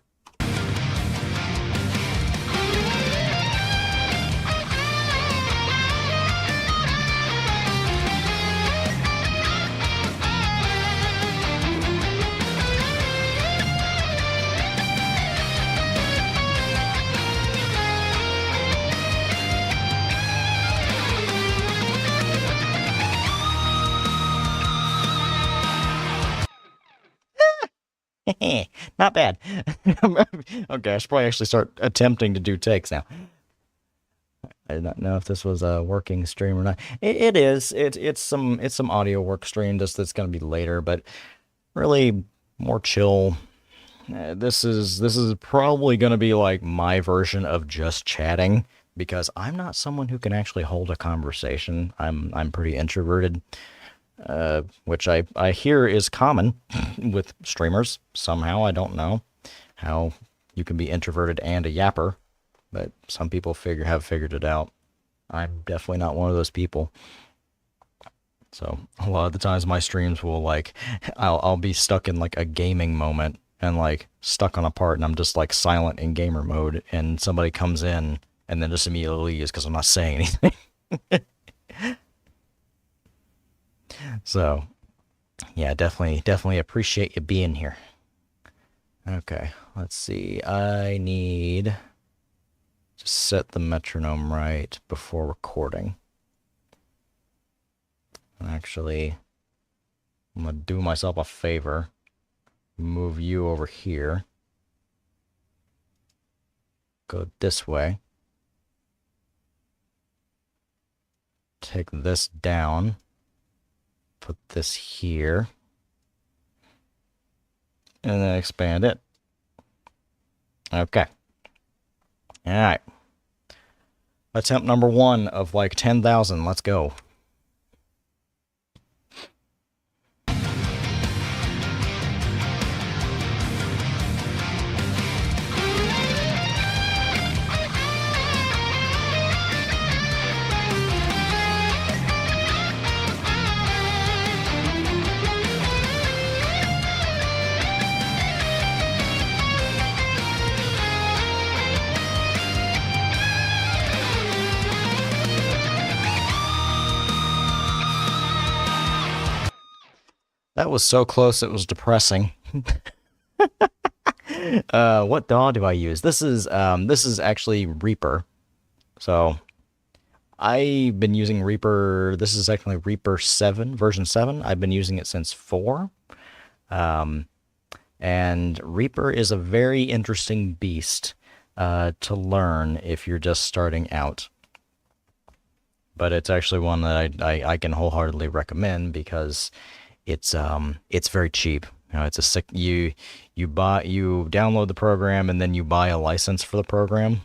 Not bad. Okay, I should probably actually start attempting to do takes now. I did not know if this was a working stream or not. It is. It's some audio work stream that's gonna be later, but really more chill. This is probably gonna be like my version of just chatting, because I'm not someone who can actually hold a conversation. I'm pretty introverted. Which I hear is common with streamers somehow. I don't know how you can be introverted and a yapper, but some people have figured it out. I'm definitely not one of those people. So a lot of the times my streams will like, I'll be stuck in like a gaming moment and like stuck on a part, and I'm just like silent in gamer mode, and somebody comes in and then just immediately leaves because I'm not saying anything. So, yeah, definitely appreciate you being here. Okay, let's see. I need to set the metronome right before recording. Actually, I'm gonna do myself a favor. Move you over here. Go this way. Take this down. Put this here, and then expand it. Okay. All right. Attempt number 1 of like 10,000. Let's go. That was so close, it was depressing. What DAW do I use? This is actually Reaper. So I've been using Reaper. This is actually Reaper 7, version 7. I've been using it since 4. And Reaper is a very interesting beast to learn if you're just starting out. But it's actually one that I can wholeheartedly recommend, because it's very cheap. You know, it's you download the program, and then you buy a license for the program,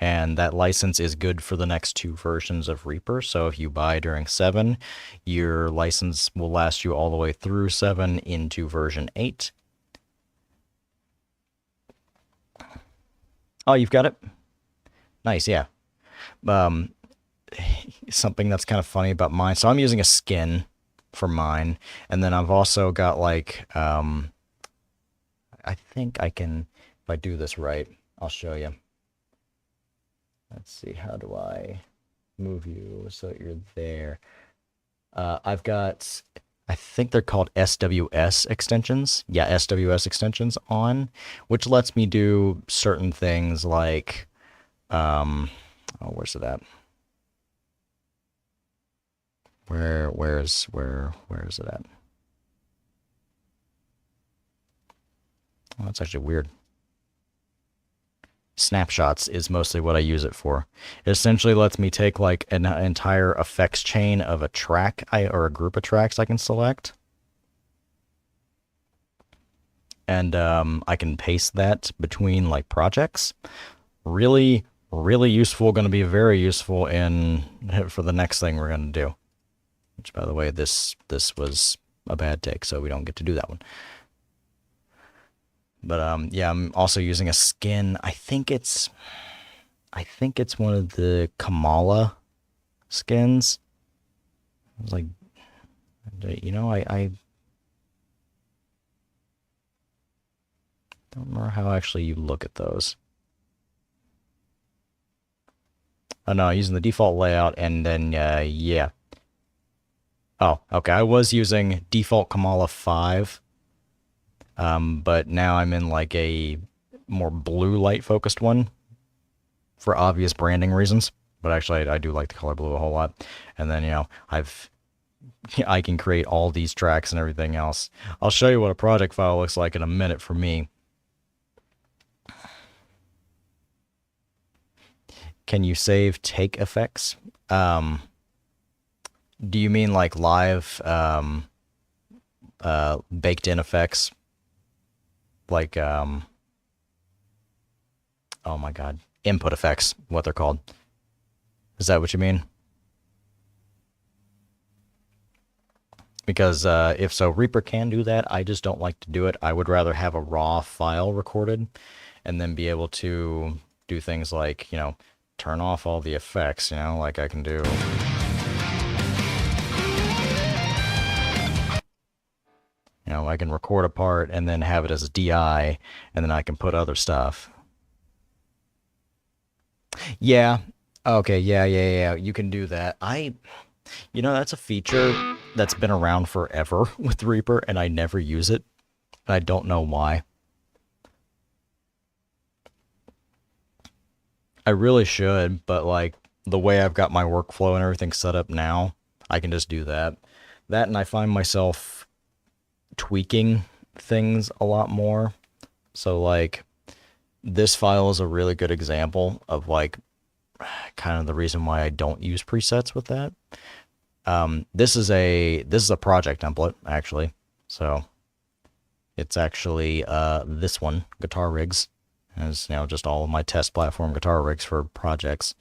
and that license is good for the next two versions of Reaper. So if you buy during 7, your license will last you all the way through 7 into version 8. Oh, you've got it? Nice, yeah. Um, Something that's kind of funny about mine. So I'm using a skin for mine, and then I've also got like, I think I can, if I do this right, I'll show you. Let's see, how do I move you so that you're there? I've got, I think they're called SWS extensions. Yeah, SWS extensions on, which lets me do certain things like, oh, where's it at? Where is it at? Oh, that's actually weird. Snapshots is mostly what I use it for. It essentially lets me take like an entire effects chain of a track or a group of tracks I can select. And I can paste that between like projects. Really, really useful. Going to be very useful for the next thing we're going to do. Which, by the way, this was a bad take, so we don't get to do that one. But yeah, I'm also using a skin. I think it's one of the Kamala skins. I was like, I don't remember how actually you look at those. Oh no, using the default layout, and then yeah. Oh, okay. I was using default Kamala 5. But now I'm in like a more blue light focused one for obvious branding reasons. But actually, I do like the color blue a whole lot. And then, I can create all these tracks and everything else. I'll show you what a project file looks like in a minute for me. Can you save take effects? Do you mean like live baked in effects? Like, oh my God, input effects, what they're called. Is that what you mean? Because if so, Reaper can do that. I just don't like to do it. I would rather have a raw file recorded and then be able to do things like, turn off all the effects, like I can do. I can record a part and then have it as a DI, and then I can put other stuff. Yeah. Okay. Yeah. You can do that. That's a feature that's been around forever with Reaper, and I never use it. I don't know why. I really should, but like the way I've got my workflow and everything set up now, I can just do that. That, and I find myself tweaking things a lot more. So like this file is a really good example of like kind of the reason why I don't use presets with that. This is a project template actually. So it's actually this one, guitar rigs, as just all of my test platform guitar rigs for projects.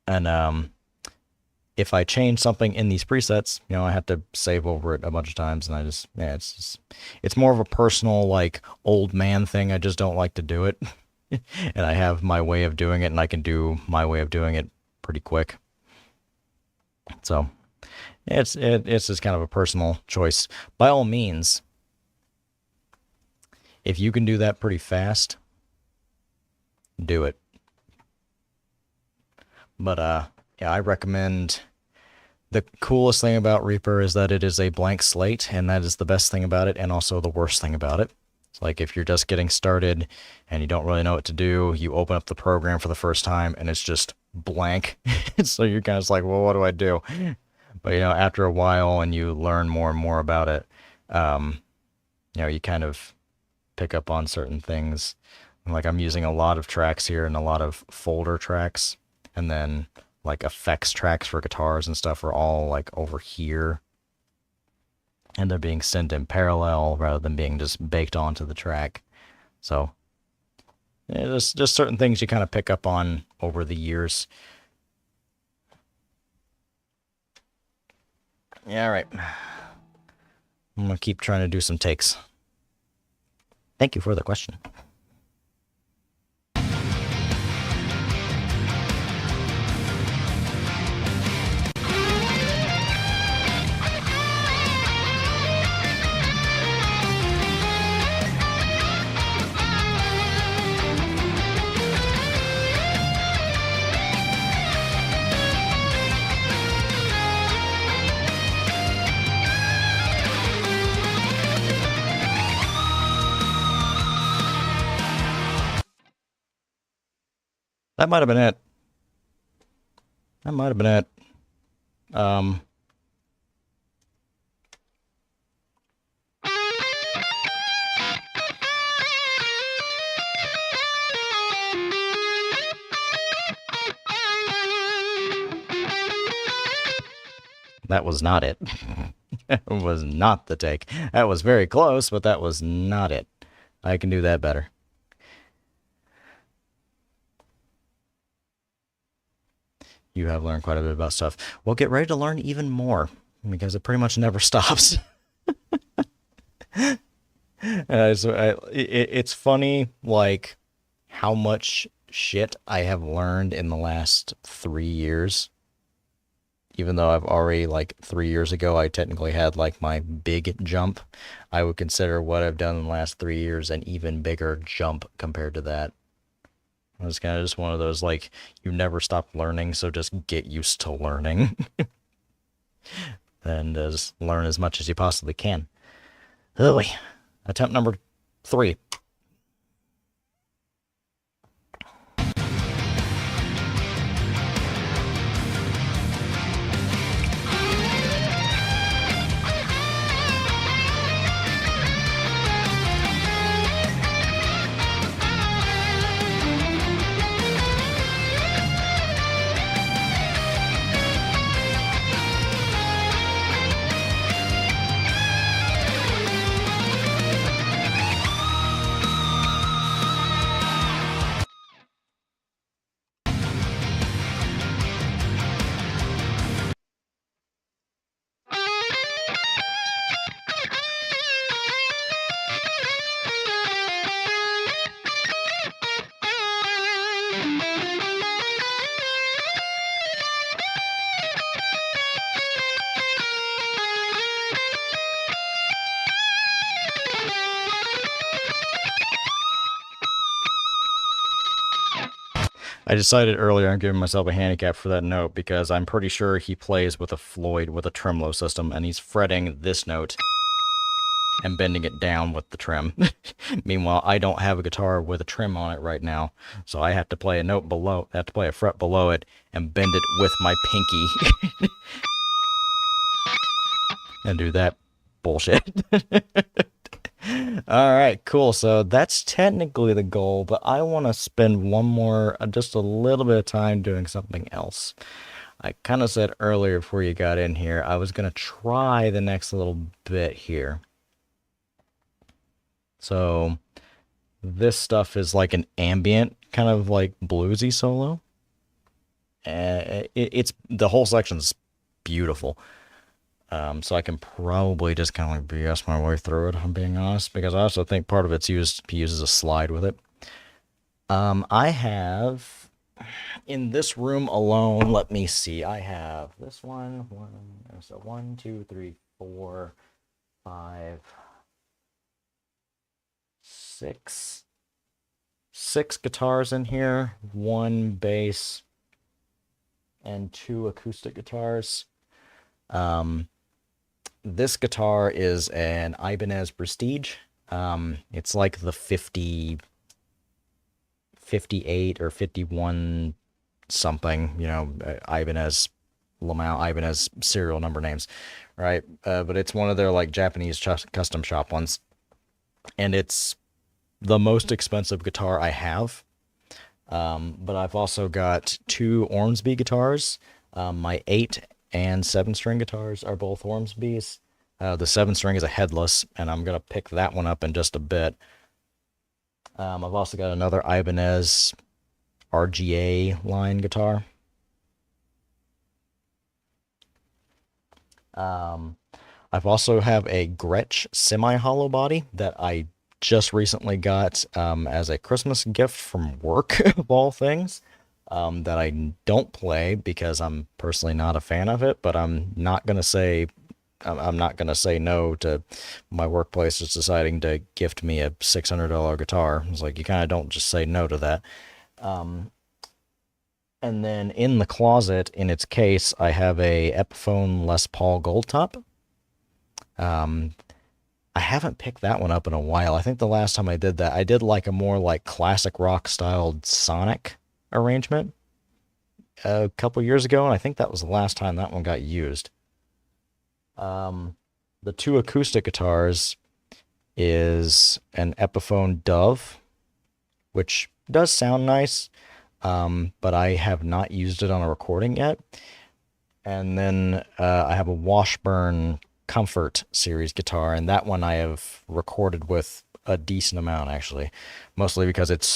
And if I change something in these presets, I have to save over it a bunch of times, and it's more of a personal, like, old man thing. I just don't like to do it. And I have my way of doing it, and I can do my way of doing it pretty quick. So it's just kind of a personal choice. By all means, if you can do that pretty fast, do it. But yeah, I recommend. The coolest thing about Reaper is that it is a blank slate, and that is the best thing about it, and also the worst thing about it. It's like if you're just getting started and you don't really know what to do, you open up the program for the first time and it's just blank. So you're kind of like, well, what do I do? But after a while and you learn more and more about it, you kind of pick up on certain things. Like I'm using a lot of tracks here and a lot of folder tracks, and then like effects tracks for guitars and stuff are all like over here, and they're being sent in parallel rather than being just baked onto the track. So Yeah, just certain things you kind of pick up on over the years. Yeah, all right. I'm gonna keep trying to do some takes. Thank you for the question. That might have been it. That might have been it. Um, that was not it. That was not the take. That was very close, but that was not it. I can do that better. You have learned quite a bit about stuff. Well, get ready to learn even more because it pretty much never stops. It's funny, like, how much shit I have learned in the last 3 years. Even though I've already, like, 3 years ago, I technically had, like, my big jump. I would consider what I've done in the last 3 years an even bigger jump compared to that. It's kind of just one of those, like, you never stop learning, so just get used to learning. And just learn as much as you possibly can. Oh, attempt number 3. I decided earlier I'm giving myself a handicap for that note because I'm pretty sure he plays with a Floyd with a tremolo system, and he's fretting this note and bending it down with the trim. Meanwhile, I don't have a guitar with a trim on it right now, so I have to play a note below, I have to play a fret below it and bend it with my pinky and do that bullshit. All right, cool. So that's technically the goal, but I want to spend one more, just a little bit of time doing something else. I kind of said earlier before you got in here, I was going to try the next little bit here. So this stuff is like an ambient kind of like bluesy solo. It's the whole section's beautiful. So I can probably just kind of like BS my way through it, if I'm being honest, because I also think part of it's used, he uses a slide with it. I have, in this room alone, let me see, I have this so 1, 2, 3, 4, 5, 6, 6 guitars in here, 1 bass, and 2 acoustic guitars. This guitar is an Ibanez Prestige. It's like the 58 or 51 something, Ibanez, Lamau, Ibanez serial number names, right? But it's one of their like Japanese custom shop ones. And it's the most expensive guitar I have. But I've also got 2 Ormsby guitars. My 8 and 7-string guitars are both Ormsby's. The 7-string is a headless, and I'm going to pick that one up in just a bit. I've also got another Ibanez RGA line guitar. Um, I've also have a Gretsch semi-hollow body that I just recently got as a Christmas gift from work, of all things. That I don't play because I'm personally not a fan of it, but I'm not gonna say no to my workplace just deciding to gift me a $600 guitar. It's like you kind of don't just say no to that. Um, and then in the closet, in its case, I have a Epiphone Les Paul Gold Top. Um, I haven't picked that one up in a while. I think the last time I did that, I did like a more like classic rock styled Sonic arrangement a couple years ago, and I think that was the last time that one got used. Um, the two acoustic guitars is an Epiphone Dove, which does sound nice, but I have not used it on a recording yet. And then I have a Washburn Comfort series guitar, and that one I have recorded with a decent amount actually, mostly because it's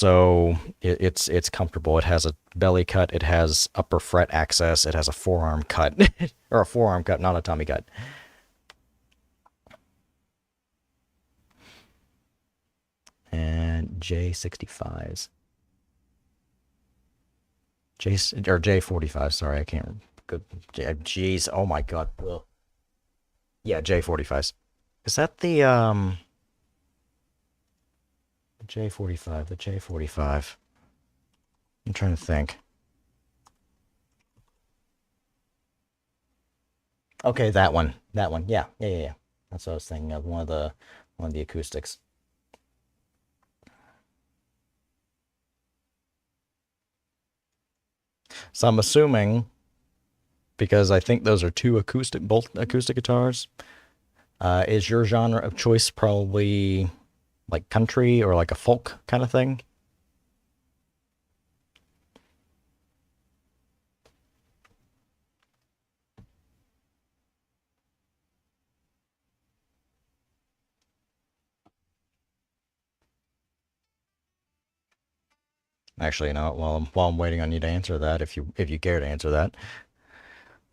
comfortable. It has a belly cut, it has upper fret access, it has a forearm cut or a forearm cut, not a tummy cut. And J65s. J or J45. Sorry, I can't. Good. Jeez. Oh my God. Ugh. Yeah, J45s. Is that the J45? The J45. I'm trying to think. Okay, that one. That one. Yeah, yeah, yeah, yeah. That's what I was thinking of. One of the acoustics. So I'm assuming because I think those are two acoustic both acoustic guitars. Is your genre of choice probably like country or like a folk kind of thing? Actually, you know, while I'm waiting on you to answer that, if you care to answer that,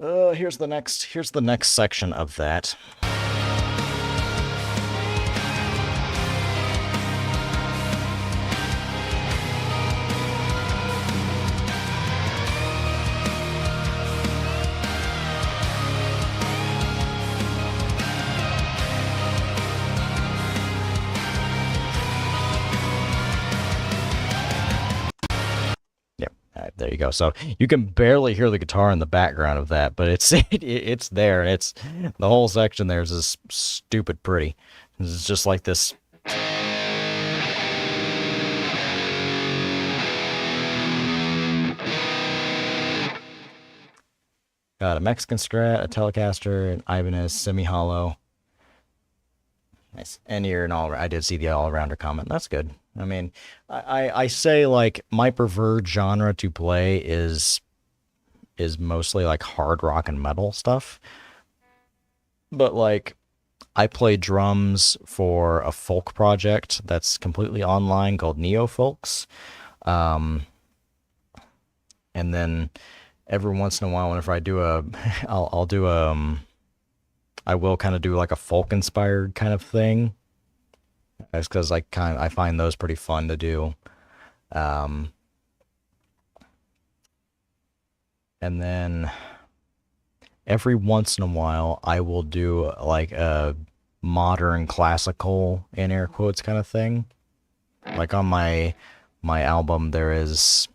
here's the next section of that. Yep, there you go. So you can barely hear the guitar in the background of that, but it's there, and it's the whole section there is just stupid pretty. It's just like this. Got a Mexican Strat, a Telecaster, an Ibanez semi-hollow. Nice. And you're an all. I did see the all-rounder comment. That's good. I mean, I say like my preferred genre to play is mostly like hard rock and metal stuff. But like I play drums for a folk project that's completely online called Neo Folks. Um, and then every once in a while, whenever I do a, I'll do a, I will kind of do like a folk inspired kind of thing. That's because I find those pretty fun to do. Um, and then every once in a while, I will do like a modern classical in air quotes kind of thing. Like on my album, there's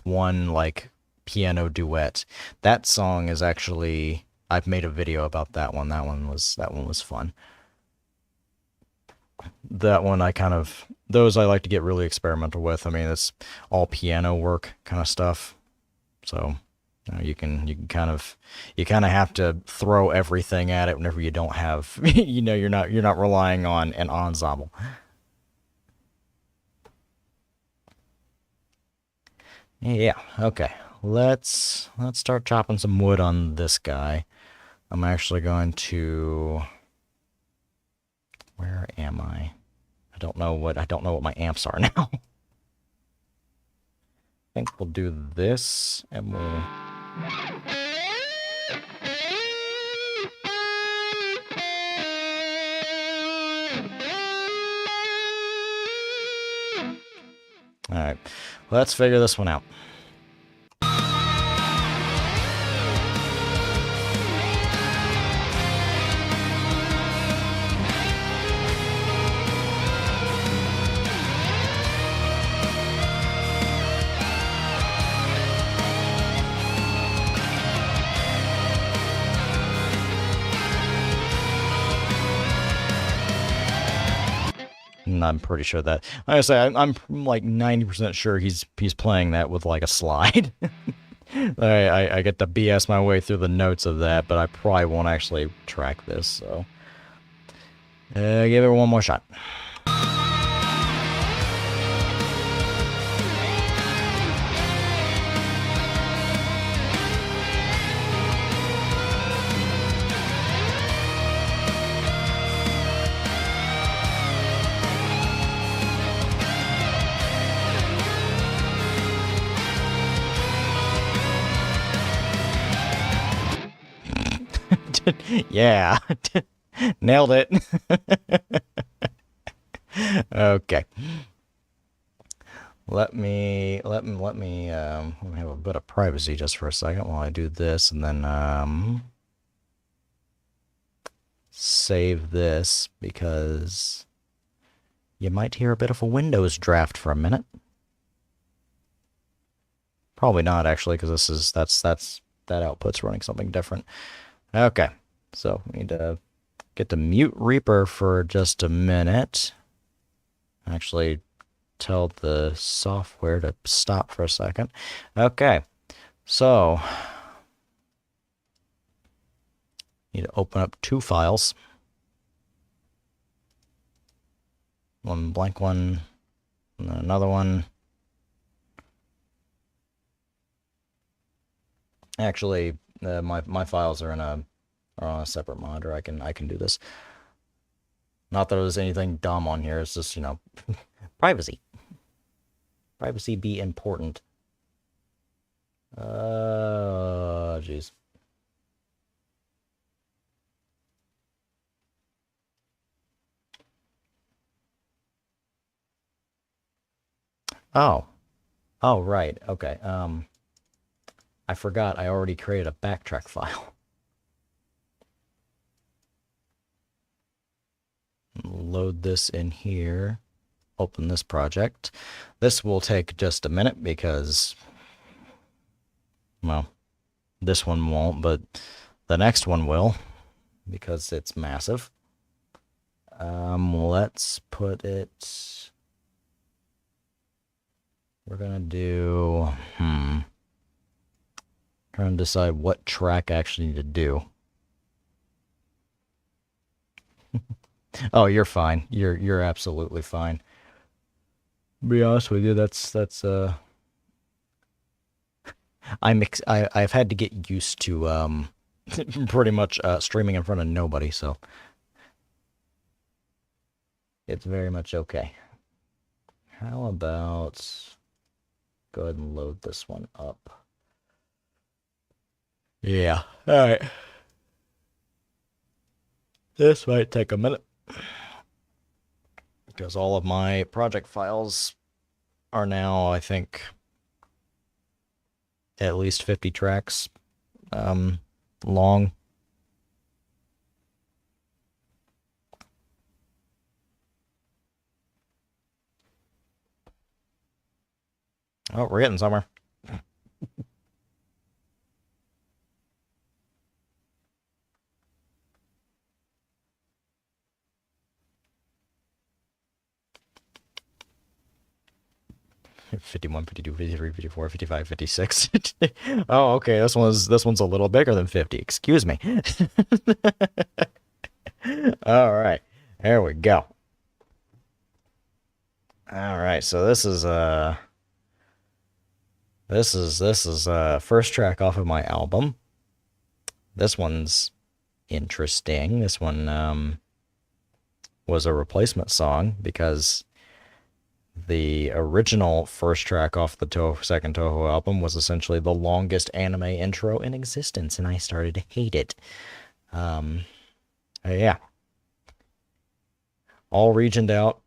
one like piano duet. That song is actually I've made a video about that one. That one was fun. That one I kind of those I like to get really experimental with. I mean, it's all piano work kind of stuff. So you kind of have to throw everything at it whenever you don't have you're not relying on an ensemble. Yeah, okay. Let's start chopping some wood on this guy. I'm actually going to where am I? I don't know what my amps are now. I think we'll do this, and we'll... Alright, let's figure this one out. And I'm pretty sure that, like I say, I'm like 90% sure he's playing that with like a slide. I get to BS my way through the notes of that, but I probably won't actually track this, so give it one more shot. Yeah, nailed it. Okay. Let me have a bit of privacy just for a second while I do this, and then save this, because you might hear a bit of a Windows draft for a minute. Probably not, actually, because that output's running something different. Okay, so we need to get to mute Reaper for just a minute. Actually, tell the software to stop for a second. Okay, so need to open up two files. One blank one, and then another one. Actually, my files are on a separate monitor. I can do this. Not that there's anything dumb on here. It's just, you know, privacy. Privacy be important. Jeez. Oh. Oh, right. Okay. I forgot I already created a backtrack file. Load this in here. Open this project. This will take just a minute because, well, this one won't, but the next one will because it's massive. Let's put it... We're gonna do... Trying to decide what track I actually need to do. Oh, you're fine. You're absolutely fine. To be honest with you, that's I've had to get used to pretty much streaming in front of nobody, so it's very much okay. How about go ahead and load this one up? Yeah. All right. This might take a minute because all of my project files are now, I think, at least 50 tracks long. Oh, we're getting somewhere. $51, $52, $53, $54, $55, $56. Oh, okay. This one's a little bigger than 50. Excuse me. All right. There we go. All right. So this is first track off of my album. This one's interesting. This one was a replacement song because the original first track off the second Toho album was essentially the longest anime intro in existence, and I started to hate it. Um, yeah, all regioned out,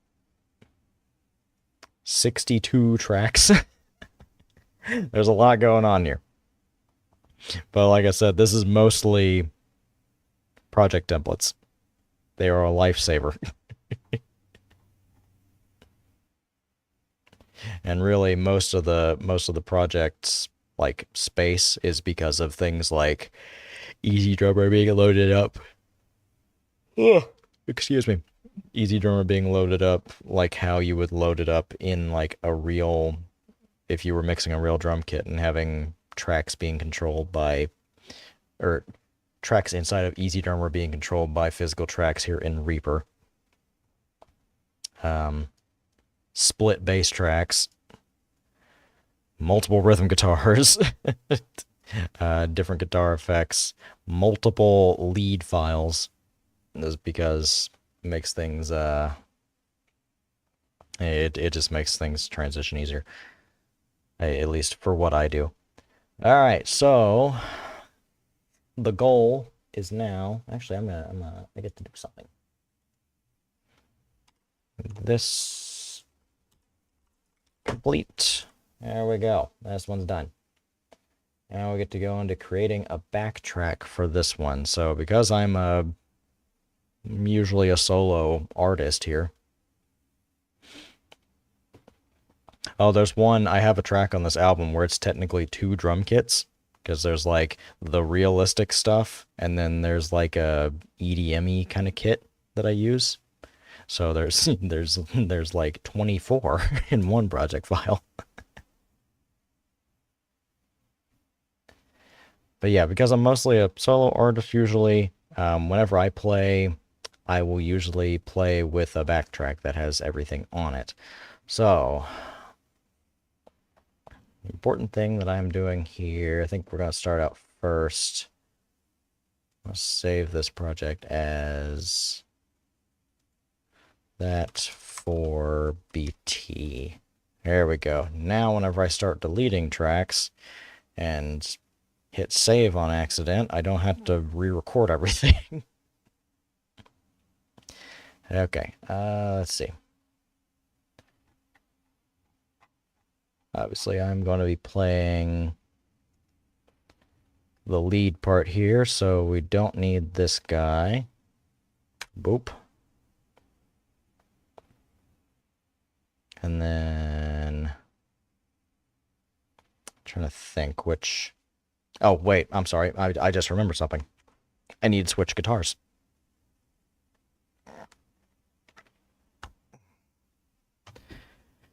62 tracks. There's a lot going on here. But like I said, this is mostly project templates. They are a lifesaver. And really most of the project's like space is because of things like Easy Drummer being loaded up. Ugh, excuse me. Easy Drummer being loaded up like how you would load it up in like a real, if you were mixing a real drum kit, and having tracks being controlled by, or tracks inside of Easy Drummer being controlled by physical tracks here in Reaper. Split bass tracks, multiple rhythm guitars, different guitar effects, multiple lead files. This is because it makes things it just makes things transition easier. At least for what I do. All right, so the goal is now. Actually, I get to do something. This complete. There we go. This one's done. Now we get to go into creating a backtrack for this one. So because I'm usually a solo artist here. Oh, there's one. I have a track on this album where it's technically 2 drum kits, because there's like the realistic stuff, and then there's like a EDM-y kind of kit that I use. So there's like 24 in one project file. But yeah, because I'm mostly a solo artist usually, whenever I play, I will usually play with a backtrack that has everything on it. So, the important thing that I'm doing here, I think we're going to start out first. Let's save this project as that for BT. There we go. Now whenever I start deleting tracks and hit save on accident, I don't have to re-record everything. Okay, let's see. Obviously, I'm going to be playing the lead part here, so we don't need this guy. Boop. And then, I'm trying to think which. Oh, wait, I'm sorry. I just remembered something. I need to switch guitars.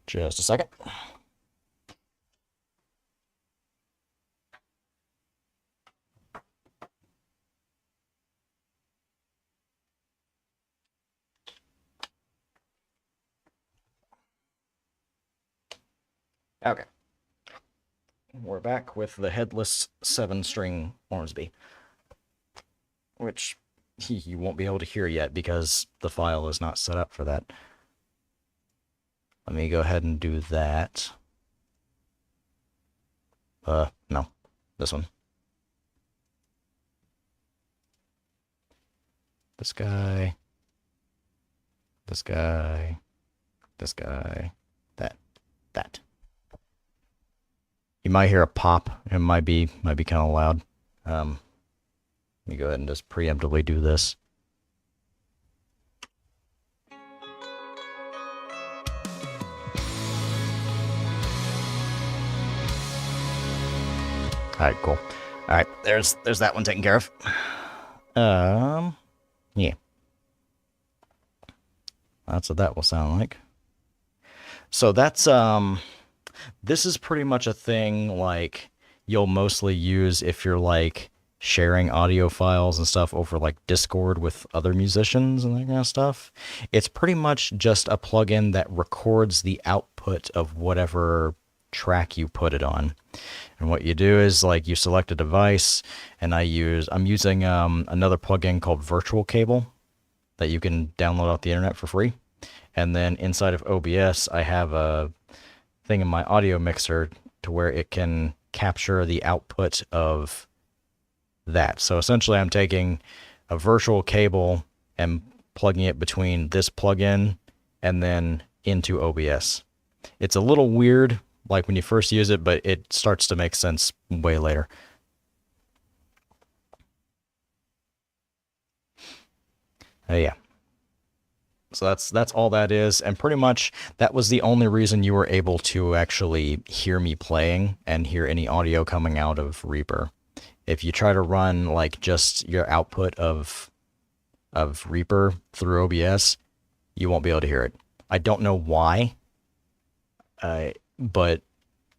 Just a second. Okay. We're back with the headless 7-string Ormsby, which you won't be able to hear yet because the file is not set up for that. Let me go ahead and do that. No, this one. This guy. This guy. This guy. That. You might hear a pop. It might be kind of loud. Let me go ahead and just preemptively do this. All right, cool. All right, there's that one taken care of. Yeah. That's what that will sound like. So that's this is pretty much a thing like you'll mostly use if you're like sharing audio files and stuff over like Discord with other musicians and that kind of stuff. It's pretty much just a plugin that records the output of whatever track you put it on. And what you do is like you select a device, and I'm using another plugin called Virtual Cable. that you can download off the internet for free. And then inside of OBS, I have a thing in my audio mixer to where it can capture the output of that. So essentially, I'm taking a virtual cable and plugging it between this plugin and then into OBS. It's a little weird, like when you first use it, but it starts to make sense way later. Yeah. So that's all that is, and pretty much that was the only reason you were able to actually hear me playing and hear any audio coming out of Reaper. If you try to run like just your output of Reaper through OBS, you won't be able to hear it. I don't know why, but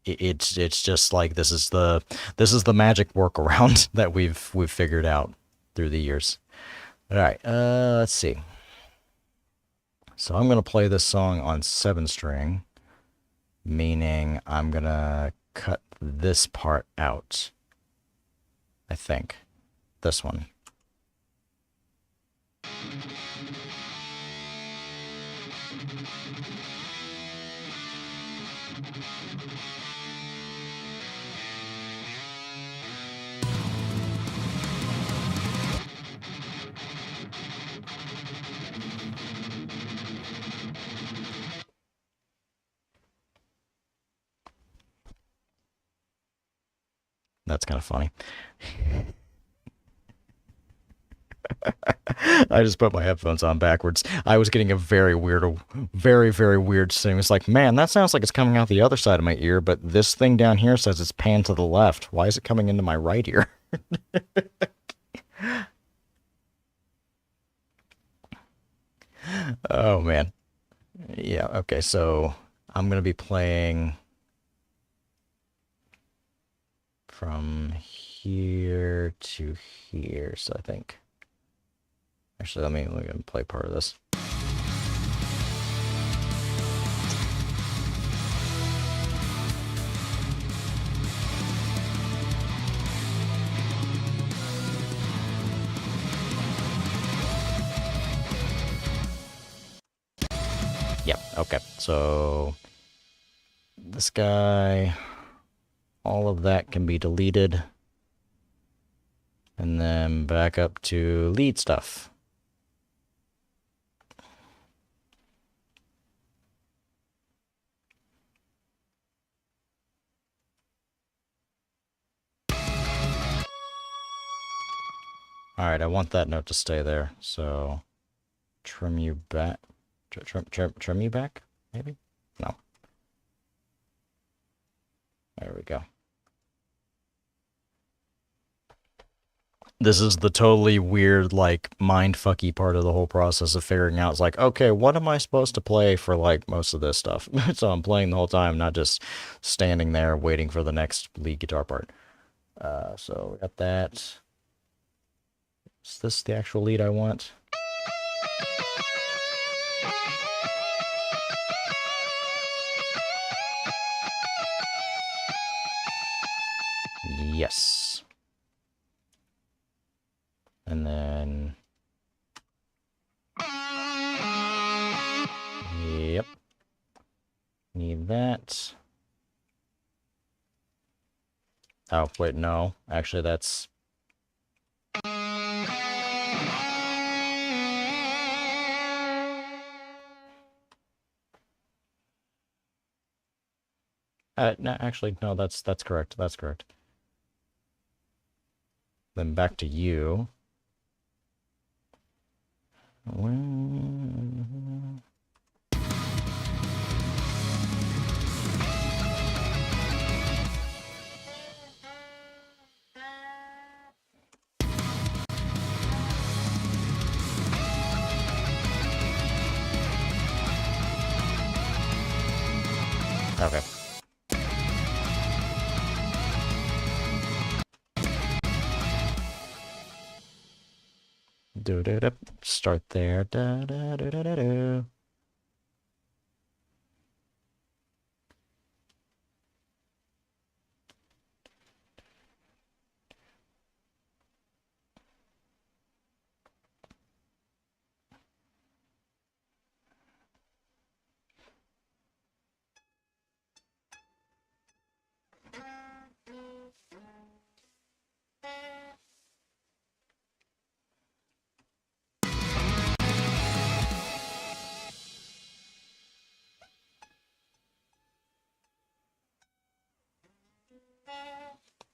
it's just like this is the magic workaround that we've figured out through the years. All right, let's see. So I'm gonna play this song on 7-string, meaning I'm gonna cut this part out. I think this one. That's kind of funny. I just put my headphones on backwards. I was getting a very weird, very, very weird thing. It's like, man, that sounds like it's coming out the other side of my ear, but this thing down here says it's panned to the left. Why is it coming into my right ear? Oh, man. Yeah, okay, so I'm going to be playing from here to here, so I think. Actually, let me play part of this. Yep, okay. So this guy, all of that can be deleted. And then back up to lead stuff. Alright, I want that note to stay there, so trim you back. Trim you back? Maybe? No. There we go. This is the totally weird, like, mindfucky part of the whole process of figuring out. It's like, okay, what am I supposed to play for, like, most of this stuff? So I'm playing the whole time, not just standing there waiting for the next lead guitar part. So we got that. Is this the actual lead I want? Yes. And then... Yep. Need that. Oh, wait, no. Actually, that's... no, actually, no, that's correct. That's correct. Then back to you. Okay. Do do do. Start there. Da da da da da da.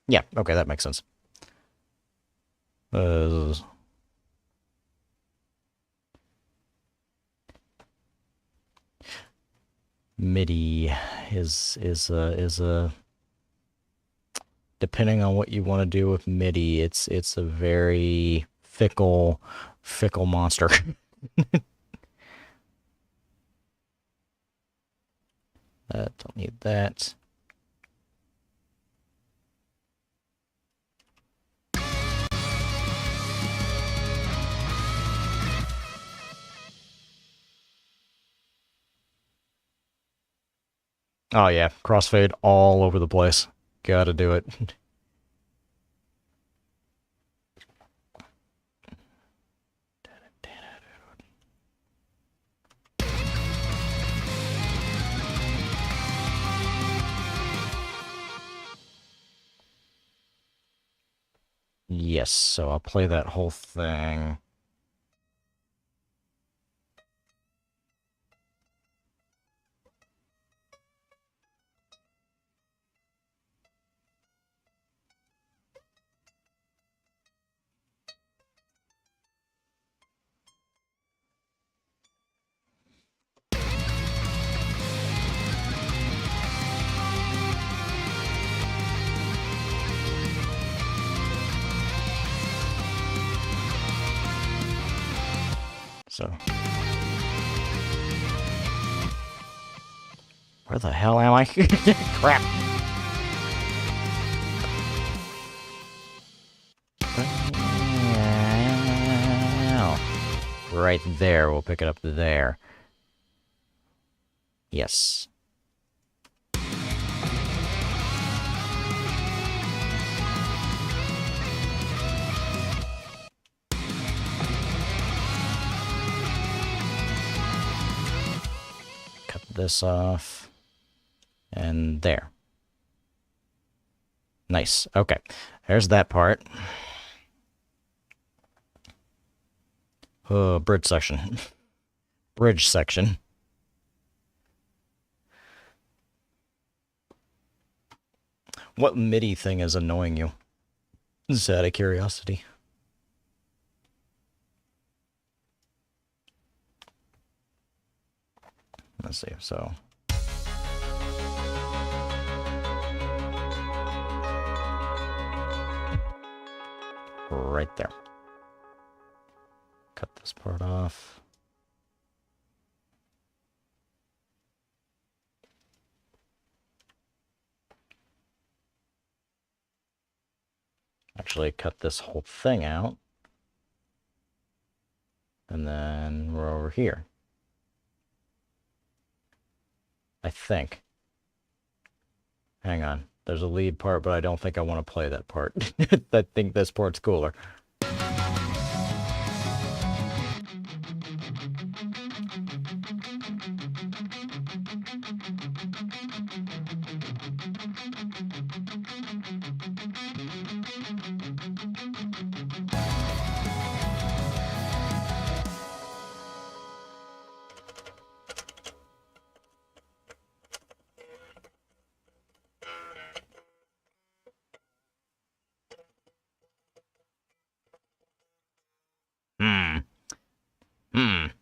Yeah, okay, that makes sense. Uh, MIDI is a depending on what you want to do with MIDI, it's a very fickle monster. Don't need that. Oh yeah, crossfade all over the place. Gotta do it. Yes, so I'll play that whole thing. So, where the hell am I? Crap. Right there, we'll pick it up there. Yes. Cut this off. And there. Nice. Okay. There's that part. Bridge section. Bridge section. What MIDI thing is annoying you? Just out of curiosity. Let's see, so... right there. Cut this part off. Actually, cut this whole thing out. And then we're over here. I think. Hang on. There's a lead part, but I don't think I want to play that part. I think this part's cooler.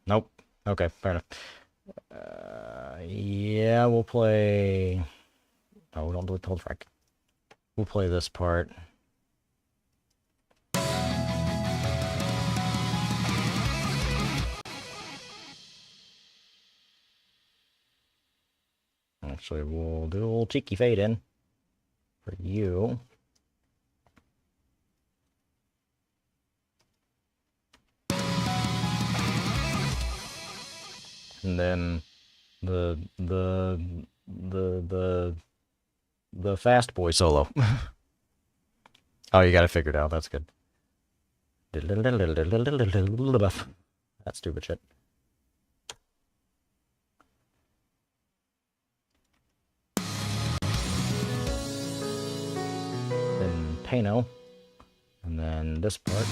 Nope. Okay, fair enough. Yeah, we'll play... Oh, we don't do a title track. We'll play this part. Actually, we'll do a little cheeky fade in for you. And then the fast boy solo. Oh, you got it figured out. That's good. That's stupid shit. Then Pano. And then this part.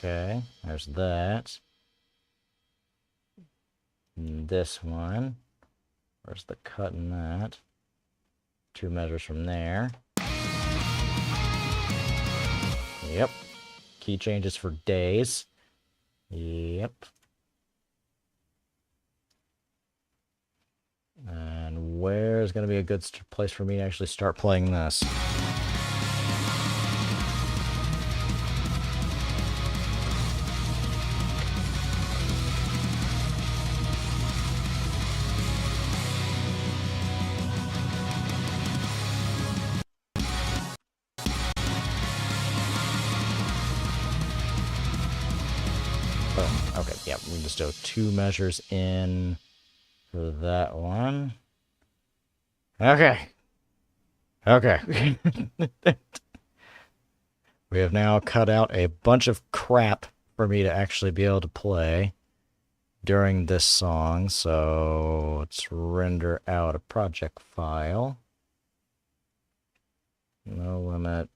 Okay, there's that. And this one. Where's the cut in that? 2 measures from there. Yep. Key changes for days. Yep. And where's going to be a good place for me to actually start playing this? Oh, okay, yeah, we can just do 2 measures in for that one. Okay. Okay. We have now cut out a bunch of crap for me to actually be able to play during this song, so let's render out a project file. No limit.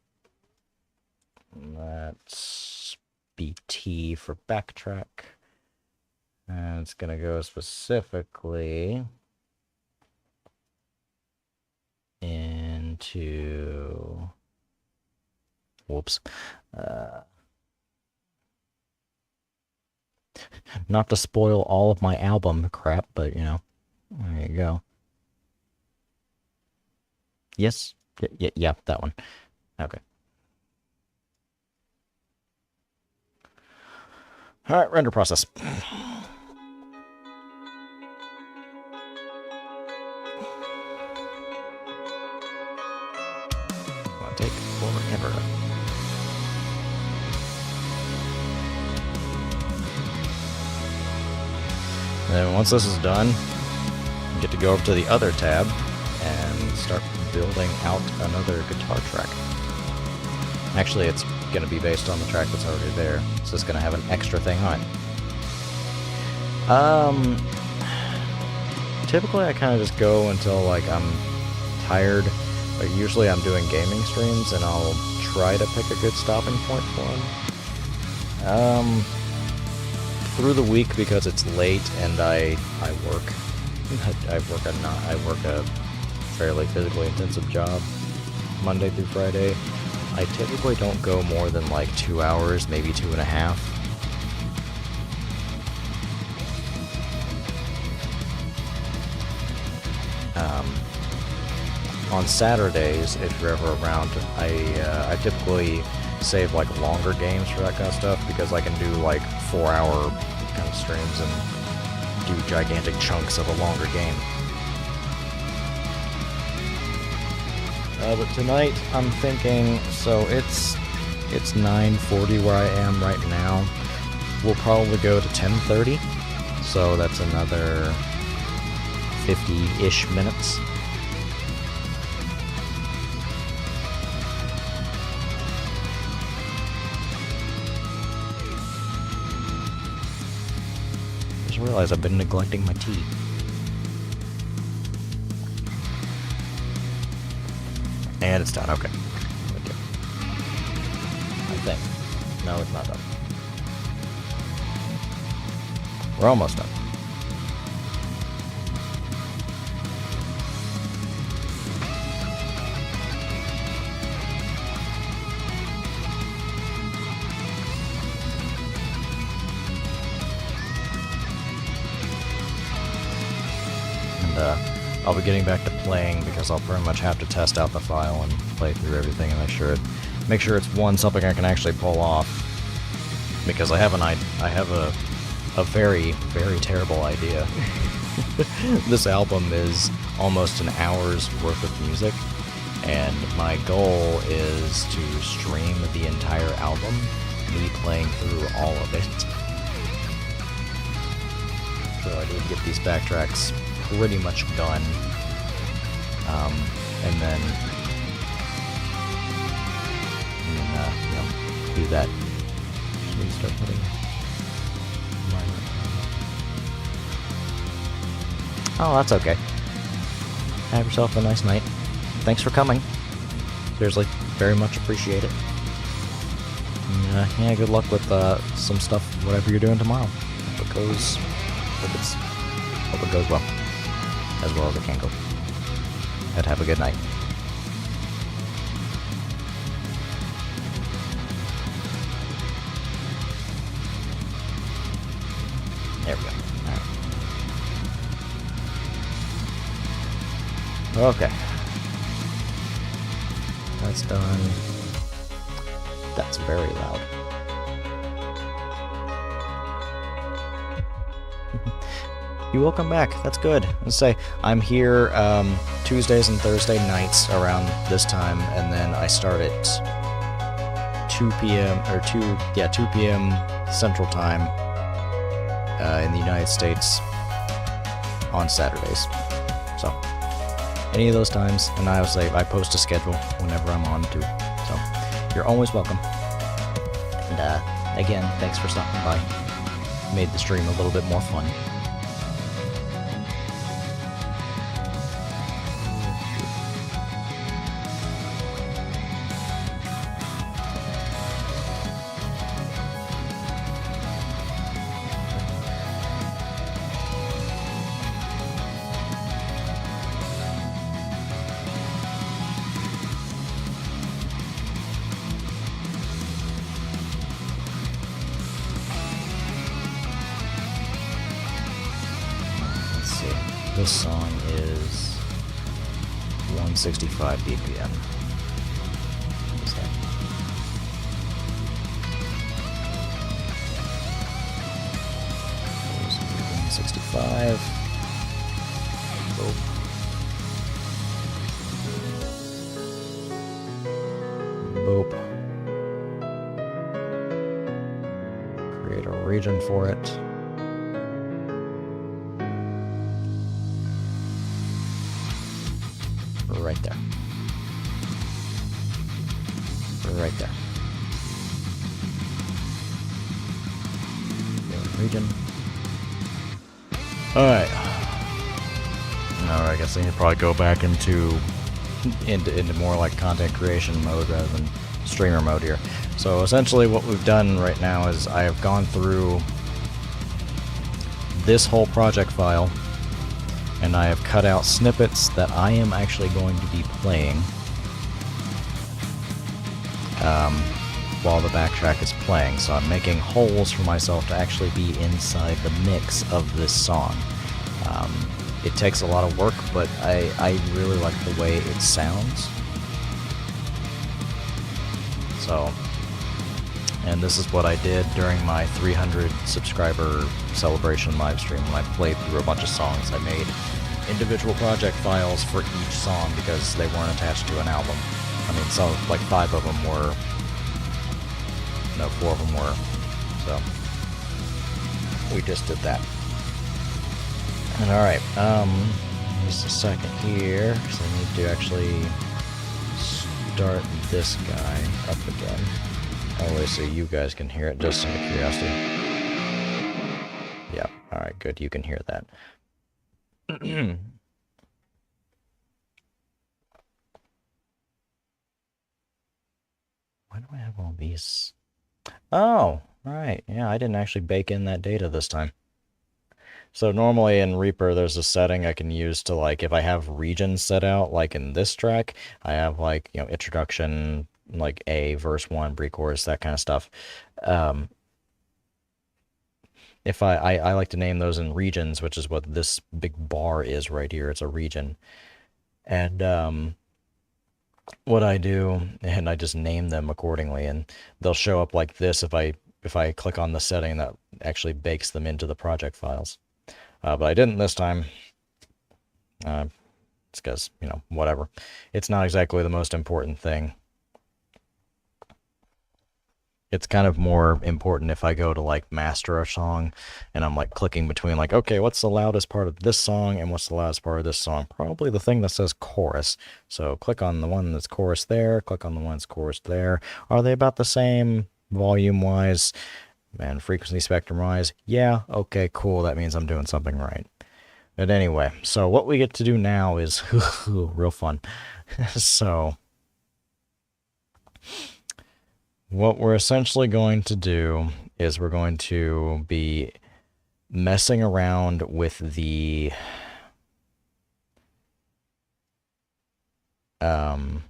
That's BT for backtrack. And it's going to go specifically into... Whoops. Not to spoil all of my album crap, but, you know, there you go. Yes? Yeah, that one. Okay. All right, render process. It'll take forever. And then once this is done, you get to go over to the other tab and start building out another guitar track. Actually, it's going to be based on the track that's already there, so it's going to have an extra thing on it. Typically I kind of just go until, like, I'm tired. Like, usually I'm doing gaming streams, and I'll try to pick a good stopping point for them. Through the week, because it's late and I work. I work a fairly physically intensive job Monday through Friday. I typically don't go more than like 2 hours, maybe 2.5. On Saturdays, if you're ever around, I typically save like longer games for that kind of stuff, because I can do like 4-hour kind of streams and do gigantic chunks of a longer game. But tonight I'm thinking, so it's 9:40 where I am right now. We'll probably go to 10:30, so that's another 50-ish minutes. I realize I've been neglecting my tea. And it's done, okay. Okay. I think. No, it's not done. We're almost done. I'll be getting back to playing, because I'll pretty much have to test out the file and play through everything and make sure it's something I can actually pull off. Because I have a very, very terrible idea. This album is almost an hour's worth of music, and my goal is to stream the entire album, me playing through all of it. So I need to get these backtracks pretty much done, and then do that. Should we start putting Oh, that's okay. Have yourself a nice night. Thanks for coming. Seriously, very much appreciate it. Yeah, good luck with some stuff, whatever you're doing tomorrow. Hope it goes well, as well as it can go. And have a good night. There we go. All right. Okay. That's done. That's very loud. You will come back. That's good. Let's say I'm here Tuesdays and Thursday nights around this time, and then I start at 2 p.m. or 2 p.m. Central Time in the United States on Saturdays. So any of those times, and I say I post a schedule whenever I'm on too. So you're always welcome. And again, thanks for stopping by. Made the stream a little bit more fun. This song is 165 BPM. What is that? There's 165. Boop. Create a region for it. Right there. Right there. Region. Alright. Alright, I guess I need to probably go back into more like content creation mode rather than streamer mode here. So essentially what we've done right now is I have gone through this whole project file, and I have cut out snippets that I am actually going to be playing while the backtrack is playing. So I'm making holes for myself to actually be inside the mix of this song. It takes a lot of work, but I really like the way it sounds. So, and this is what I did during my 300 subscriber celebration live stream when I played through a bunch of songs. I made individual project files for each song because they weren't attached to an album. I mean, so like 5 of them were, no, 4 of them were. So we just did that. And alright, just a second here, because I need to actually start this guy up again. That way so you guys can hear it, just out of curiosity. Yeah, alright, good, you can hear that. Why do I have all these? Oh, right, yeah, I didn't actually bake in that data this time. So normally in Reaper, there's a setting I can use to, like, if I have regions set out, like in this track, I have, like, you know, introduction, like A, verse 1, pre-chorus, that kind of stuff. If I like to name those in regions, which is what this big bar is right here. It's a region. And what I do, and I just name them accordingly, and they'll show up like this if I click on the setting that actually bakes them into the project files. But I didn't this time. It's because, you know, whatever. It's not exactly the most important thing. It's kind of more important if I go to, like, master a song, and I'm, like, clicking between, like, okay, what's the loudest part of this song, and what's the loudest part of this song? Probably the thing that says chorus. So click on the one that's chorus there, click on the one that's chorus there. Are they about the same volume-wise? And frequency spectrum-wise, yeah, okay, cool, that means I'm doing something right. But anyway, so what we get to do now is real fun. So What we're essentially going to do is we're going to be messing around um,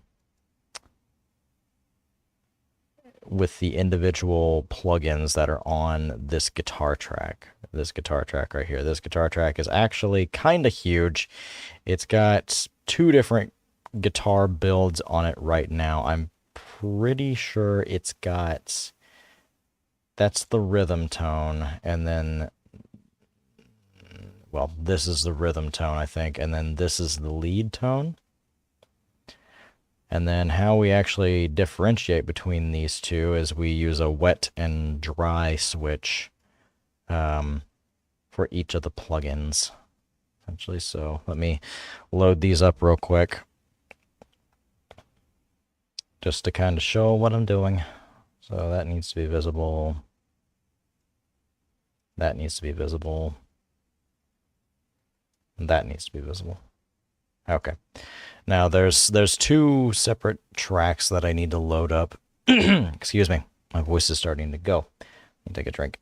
with the individual plugins that are on this guitar track. This guitar track right here. This guitar track is actually kind of huge. It's got two different guitar builds on it right now. I'm pretty sure it's got... That's the rhythm tone, and then... Well, this is the rhythm tone, I think, and then this is the lead tone. And then how we actually differentiate between these two is we use a wet and dry switch for each of the plugins, essentially. So let me load these up real quick just to kind of show what I'm doing. So that needs to be visible. That needs to be visible. That needs to be visible. Okay. Now there's two separate tracks that I need to load up. Excuse me. My voice is starting to go. Let me take a drink.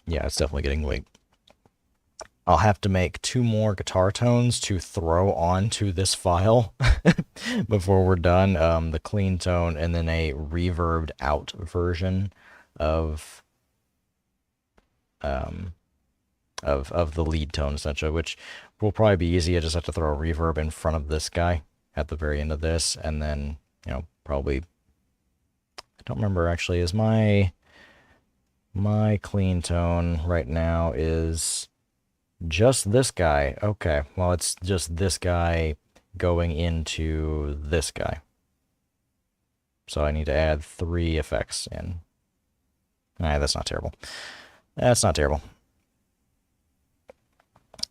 Yeah, it's definitely getting late. I'll have to make two more guitar tones to throw onto this file before we're done. The clean tone and then a reverbed out version of the lead tone, essentially, which will probably be easy. I just have to throw a reverb in front of this guy at the very end of this, and then, you know, probably... I don't remember, actually. Is my clean tone right now is just this guy. Okay, well, it's just this guy going into this guy. So I need to add 3 effects in. That's not terrible. That's not terrible.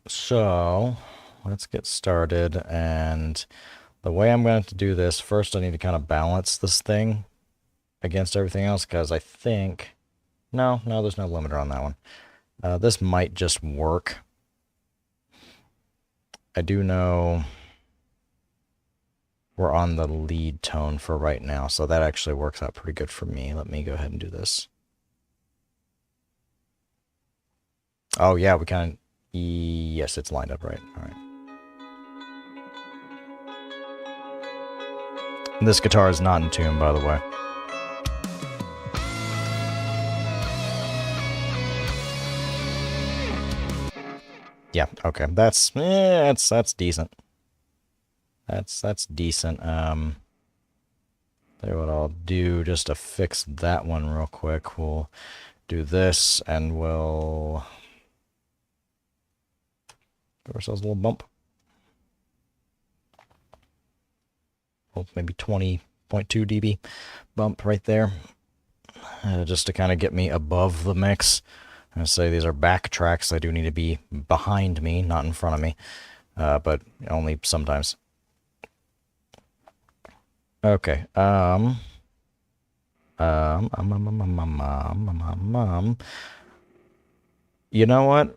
So let's get started, and the way I'm going to do this, first I need to kind of balance this thing against everything else, because I think... No, there's no limiter on that one. This might just work. I do know we're on the lead tone for right now, so that actually works out pretty good for me. Let me go ahead and do this. Oh yeah, we kind of... Yes, it's lined up right. All right. This guitar is not in tune, by the way. Yeah, okay. That's decent. That's decent. Tell you what I'll do just to fix that one real quick. We'll do this and we'll give ourselves a little bump. Well, maybe 20.2 dB bump right there. Just to kind of get me above the mix. I say these are back tracks. They do need to be behind me, not in front of me, but only sometimes. Okay. You know what?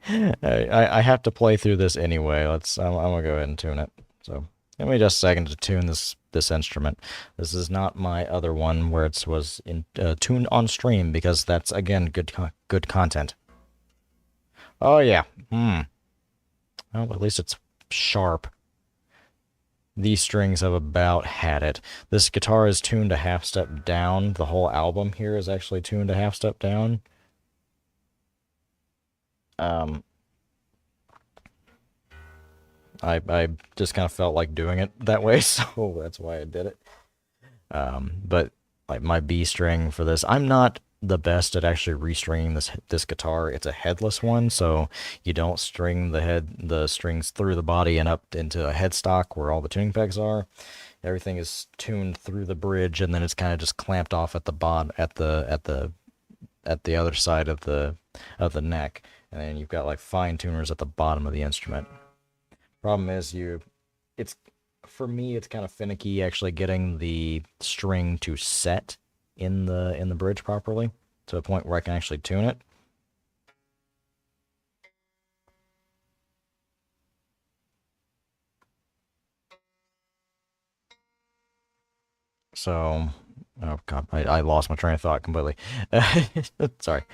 I have to play through this anyway. I'm gonna go ahead and tune it. So give me just a second to tune this instrument. This is not my other one where it was tuned on stream, because that's, again, good content. Oh yeah. Well, at least it's sharp. These strings have about had it. This guitar is tuned a half step down. The whole album here is actually tuned a half step down. I just kind of felt like doing it that way, so that's why I did it. But like my B string for this, I'm not the best at actually restringing this guitar. It's a headless one, so you don't string the strings through the body and up into a headstock where all the tuning pegs are. Everything is tuned through the bridge, and then it's kind of just clamped off at the bottom, at the other side of the neck, and then you've got like fine tuners at the bottom of the instrument. Problem is, for me, it's kind of finicky actually getting the string to set in the bridge properly to a point where I can actually tune it. So, oh god, I lost my train of thought completely. Sorry.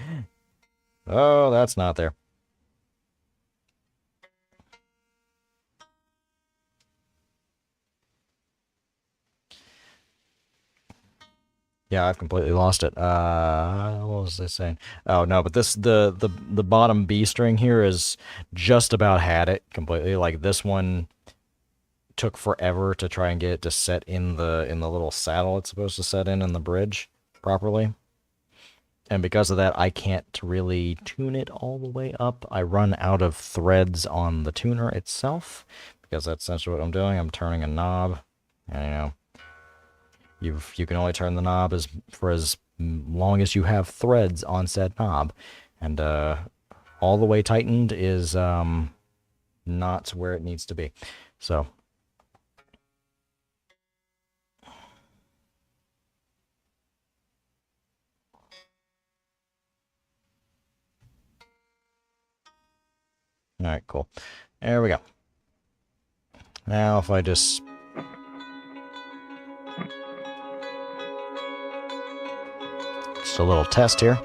Oh, that's not there. Yeah, I've completely lost it. What was I saying? Oh no, but this the bottom B string here is just about had it completely. Like this one took forever to try and get it to set in the little saddle it's supposed to set in the bridge properly. And because of that, I can't really tune it all the way up. I run out of threads on the tuner itself because that's essentially what I'm doing. I'm turning a knob, and you know, you can only turn the knob for as long as you have threads on said knob, and all the way tightened is not where it needs to be. So. All right, cool. There we go. Now if I just a little test here.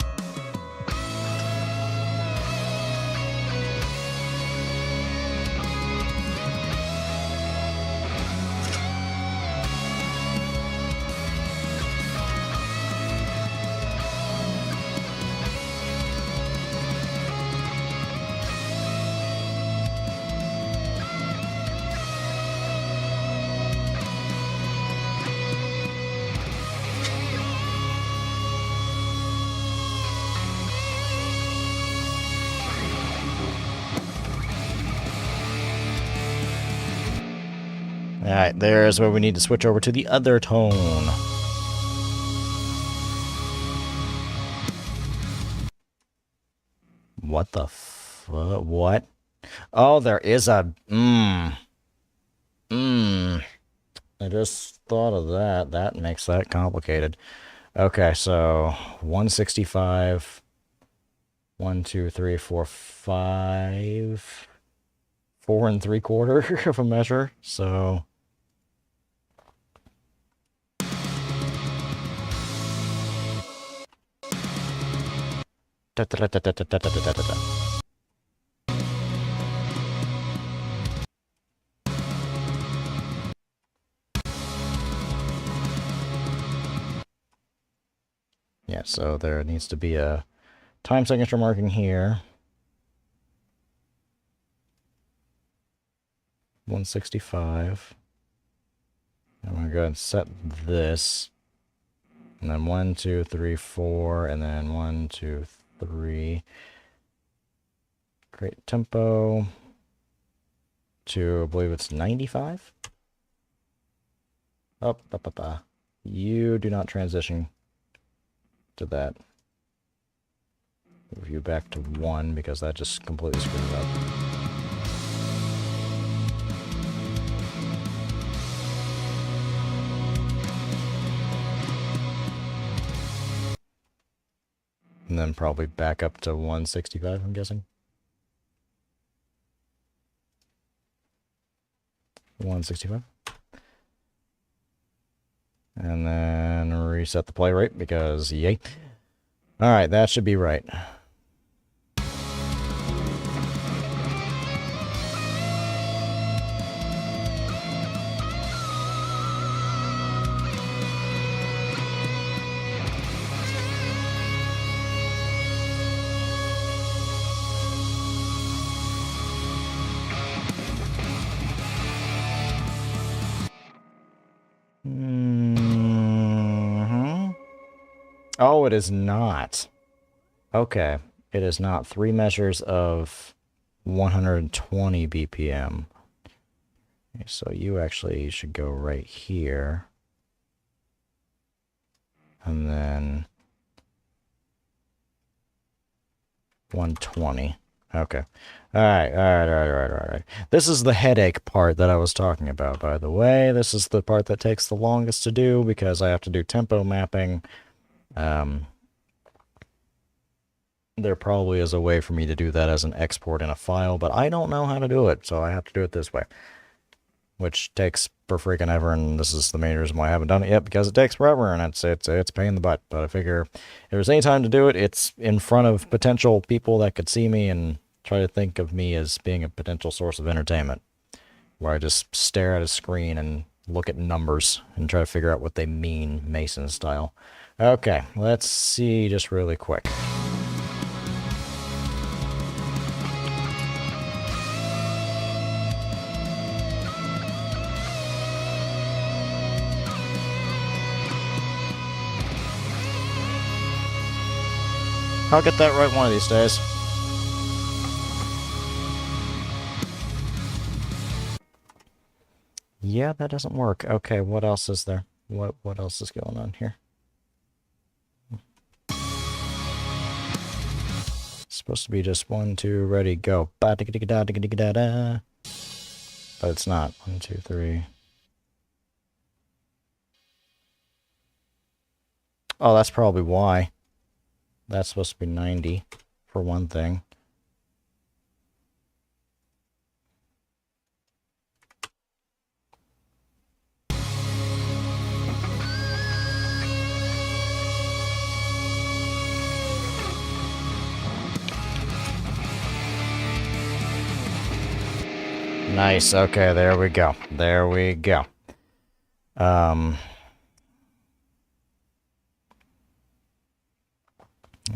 Alright, there's where we need to switch over to the other tone. What the what? Oh, there is a... I just thought of that. That makes that complicated. Okay, so 165... 1, 2, 3, 4, 5... 4 3/4 of a measure, so... Yeah, so there needs to be a time signature marking here. 165. I'm gonna go ahead and set this. And then 1, 2, 3, 4, and then 1, 2, 3. Create tempo to, I believe it's 95. Up, up, up, up. You do not transition to that. Move you back to 1 because that just completely screwed it up. And then probably back up to 165, I'm guessing. 165. And then reset the play rate because yay. Alright, that should be right. Oh, it is not. Okay. It is not 3 measures of 120 BPM. Okay, so you actually should go right here. And then 120. Okay. Alright. This is the headache part that I was talking about, by the way. This is the part that takes the longest to do because I have to do tempo mapping. There probably is a way for me to do that as an export in a file, but I don't know how to do it, so I have to do it this way. which takes for freaking ever, and this is the main reason why I haven't done it yet, because it takes forever, and it's a pain in the butt. But I figure if there's any time to do it, it's in front of potential people that could see me and try to think of me as being a potential source of entertainment, where I just stare at a screen and look at numbers and try to figure out what they mean, Mason style. Okay, let's see just really quick. I'll get that right one of these days. Yeah, that doesn't work. Okay, what else is there? What else is going on here? It's supposed to be just 1, 2, ready, go. But it's not. 1, 2, 3. Oh, that's probably why. That's supposed to be 90 for one thing. Nice. Okay, there we go. There we go. You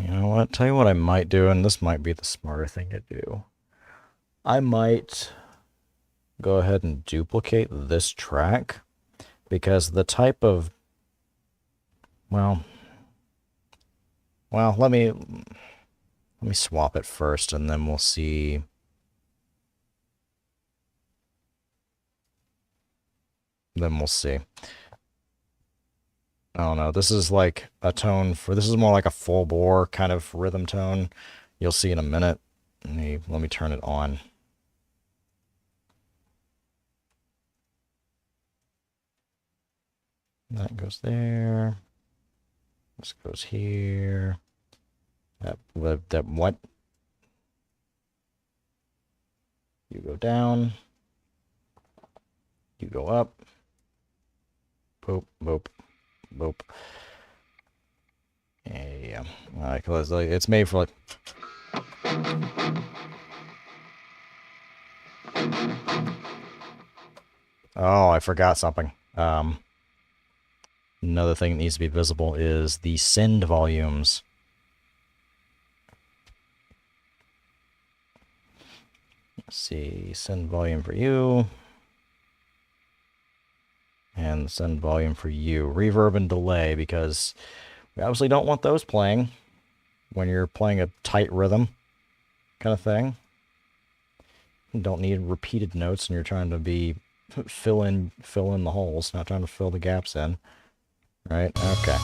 know what? Tell you what I might do, and this might be the smarter thing to do. I might go ahead and duplicate this track, because the type of... Well, let me swap it first, and then we'll see... Then we'll see. I don't know. This is like a tone for... This is more like a full bore kind of rhythm tone. You'll see in a minute. Let me turn it on. That goes there. This goes here. That what? You go down. You go up. Boop, boop, boop. Yeah. Alright, cause like, it's made for like... Oh, I forgot something. Another thing that needs to be visible is the send volumes. Let's see, send volume for you. And send volume for you. Reverb and delay, because we obviously don't want those playing when you're playing a tight rhythm kind of thing. You don't need repeated notes and you're trying to be fill in the holes, not trying to fill the gaps in. Right? Okay.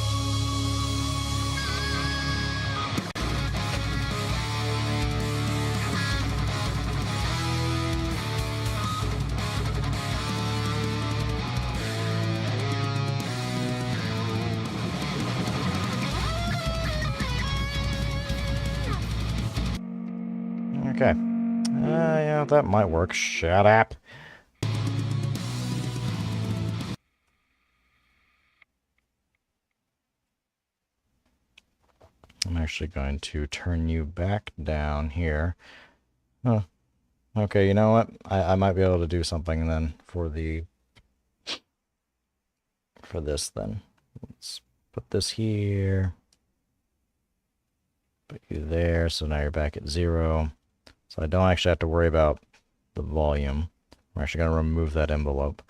Okay. Yeah, that might work. Shut up. I'm actually going to turn you back down here. Oh, okay, you know what? I might be able to do something then for this then. Let's put this here. Put you there, so now you're back at 0. So I don't actually have to worry about the volume. We're actually going to remove that envelope.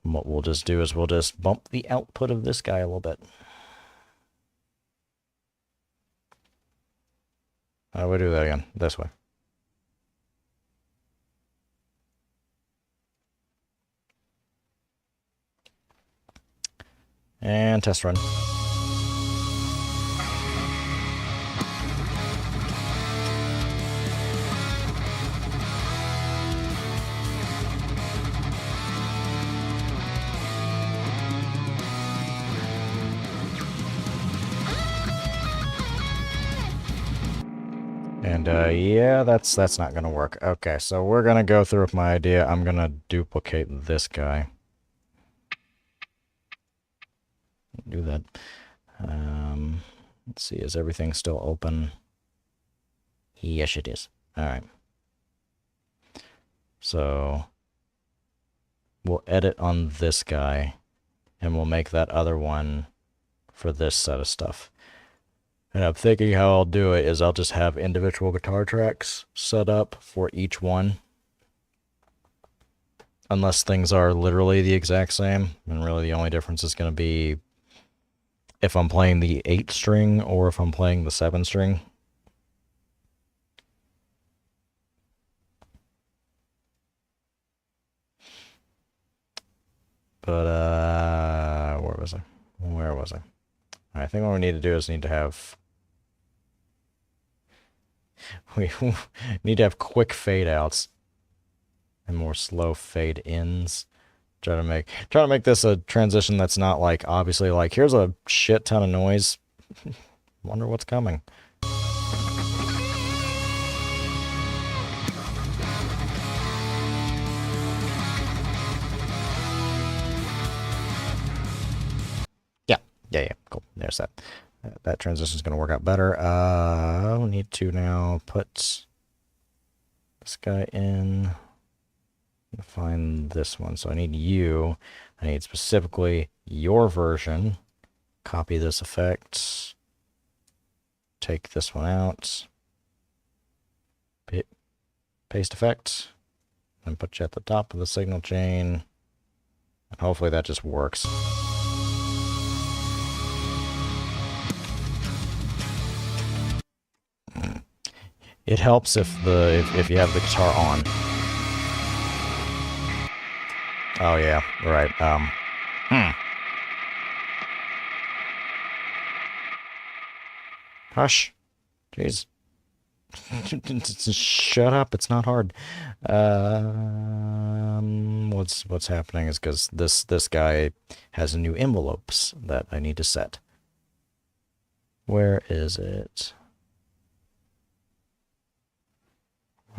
And what we'll just do is we'll just bump the output of this guy a little bit. How do we do that again? This way. And test run. And yeah, that's not gonna work. Okay, so we're gonna go through with my idea. I'm gonna duplicate this guy. Do that. Let's see, is everything still open? Yes, it is. All right. So we'll edit on this guy, and we'll make that other one for this set of stuff. And I'm thinking how I'll do it is I'll just have individual guitar tracks set up for each one. Unless things are literally the exact same, and really the only difference is going to be if I'm playing the 8 string or if I'm playing the 7 string. But, where was I? Where was I? I think what we need to do is need to have... We need to have quick fade outs and more slow fade ins. Try to make this a transition that's not like, obviously, like, here's a shit ton of noise. Wonder what's coming. Yeah, cool. There's that. That transition is going to work out better. We need to now put this guy in. Find this one. So I need you. I need specifically your version. Copy this effect. Take this one out. Paste effect. And put you at the top of the signal chain. And hopefully that just works. It helps if if you have the guitar on. Oh yeah, right. Hush. Jeez. Shut up. It's not hard. What's happening is because this guy has new envelopes that I need to set. Where is it?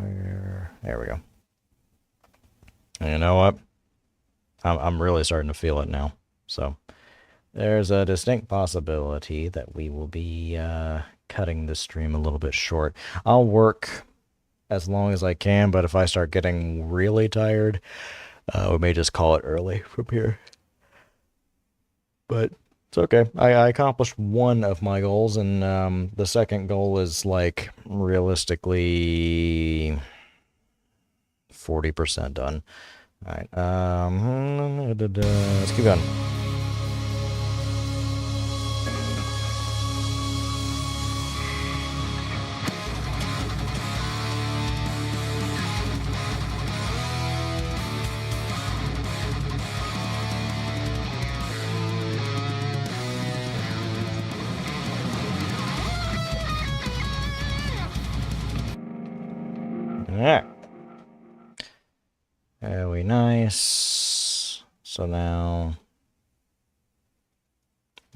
There we go. And you know what? I'm really starting to feel it now. So there's a distinct possibility that we will be cutting this stream a little bit short. I'll work as long as I can, but if I start getting really tired, we may just call it early from here. But it's okay. I accomplished one of my goals, and the second goal is like realistically 40% done. All right. Let's keep going. Yeah. Very nice. So now,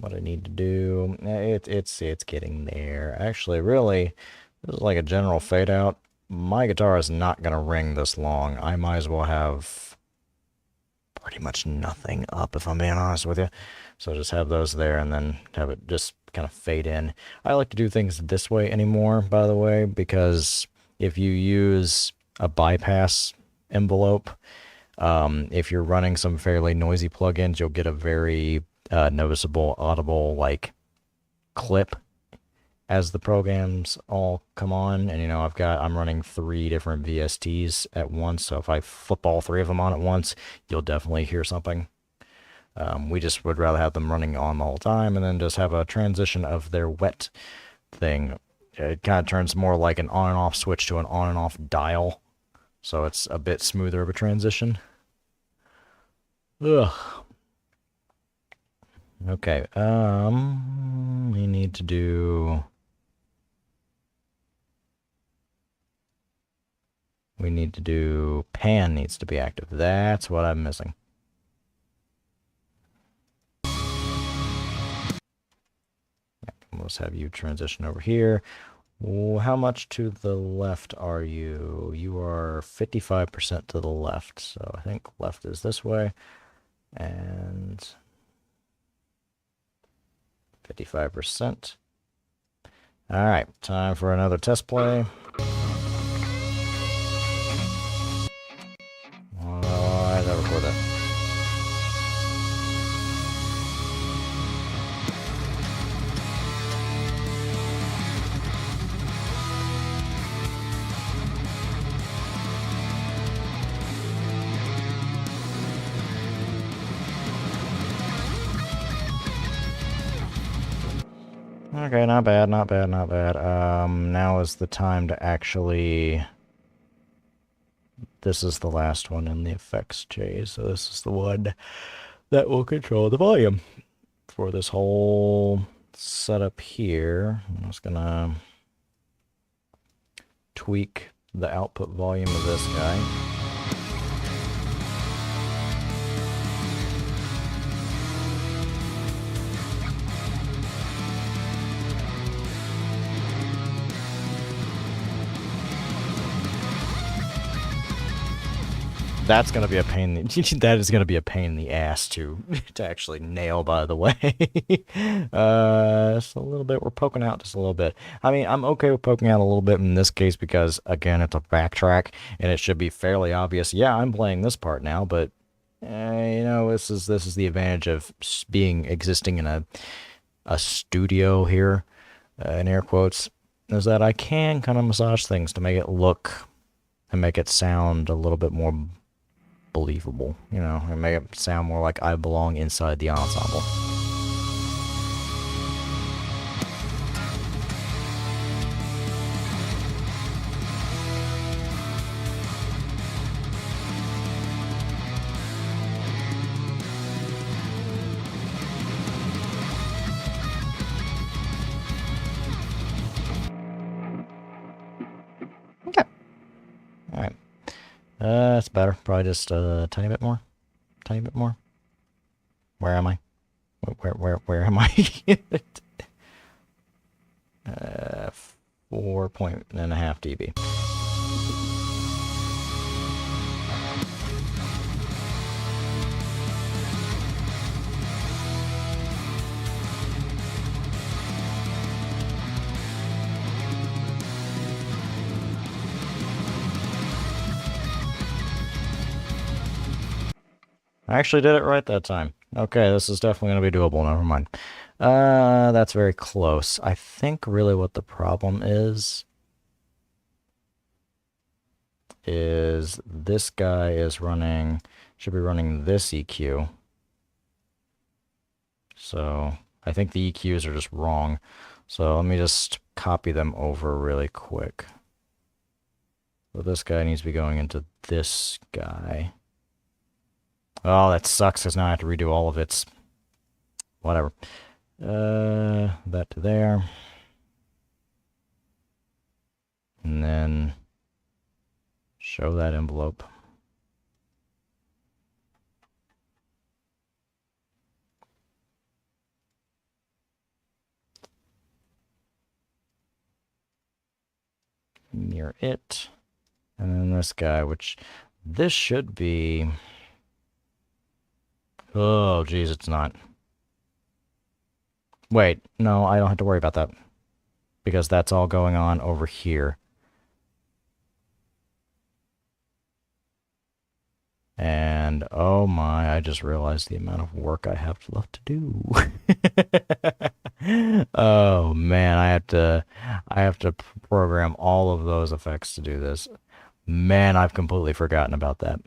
what I need to do, it's getting there. Actually, really, this is like a general fade out. My guitar is not gonna ring this long. I might as well have pretty much nothing up, if I'm being honest with you. So just have those there and then have it just kind of fade in. I like to do things this way anymore, by the way, because if you use a bypass envelope, if you're running some fairly noisy plugins, you'll get a very noticeable, audible, like, clip as the programs all come on. And, you know, I'm running 3 different VSTs at once, so if I flip all 3 of them on at once, you'll definitely hear something. We just would rather have them running on the whole time and then just have a transition of their wet thing. It kind of turns more like an on and off switch to an on and off dial. So it's a bit smoother of a transition. Ugh. Okay, we need to do... We need to do... Pan needs to be active. That's what I'm missing. Let's have you transition over here. How much to the left are you? You are 55% to the left, so I think left is this way, and 55%. All right, time for another test play. Oh, I gotta record that. Okay, not bad, not bad, not bad. Now is the time to actually... This is the last one in the effects tree, so this is the one that will control the volume for this whole setup here. I'm just gonna tweak the output volume of this guy. That's gonna be a pain. That is gonna be a pain in the ass to actually nail. By the way, just a little bit. We're poking out just a little bit. I mean, I'm okay with poking out a little bit in this case because again, it's a backtrack and it should be fairly obvious. Yeah, I'm playing this part now, but you know, this is the advantage of being existing in a studio here, in air quotes, is that I can kind of massage things to make it look and make it sound a little bit more believable, you know, and make it sound more like I belong inside the ensemble. Okay. All right. That's better. Probably just a tiny bit more. Tiny bit more. Where am I? Where am I? 4.5 dB. I actually did it right that time. Okay, this is definitely going to be doable. Never mind. That's very close. I think really what the problem is this guy is running, should be running this EQ. So I think the EQs are just wrong. So let me just copy them over really quick. So this guy needs to be going into this guy. Oh, that sucks because now I have to redo all of its... Whatever. That to there. And then show that envelope. Mirror it. And then this guy, which this should be... Oh, geez, it's not. Wait, no, I don't have to worry about that. Because that's all going on over here. And, oh my, I just realized the amount of work I have left to do. Oh man, I have to program all of those effects to do this. Man, I've completely forgotten about that.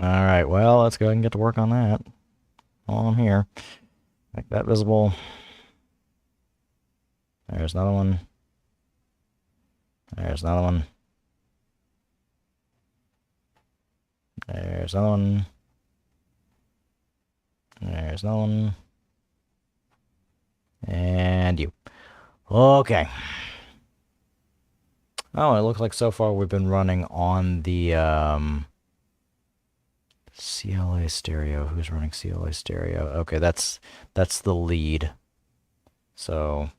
Alright, well, let's go ahead and get to work on that while I'm here. Make that visible. There's another one. There's another one. There's another one. There's another one. And you. Okay. Oh, it looks like so far we've been running on the CLA stereo. Who's running CLA stereo? Okay, that's the lead. So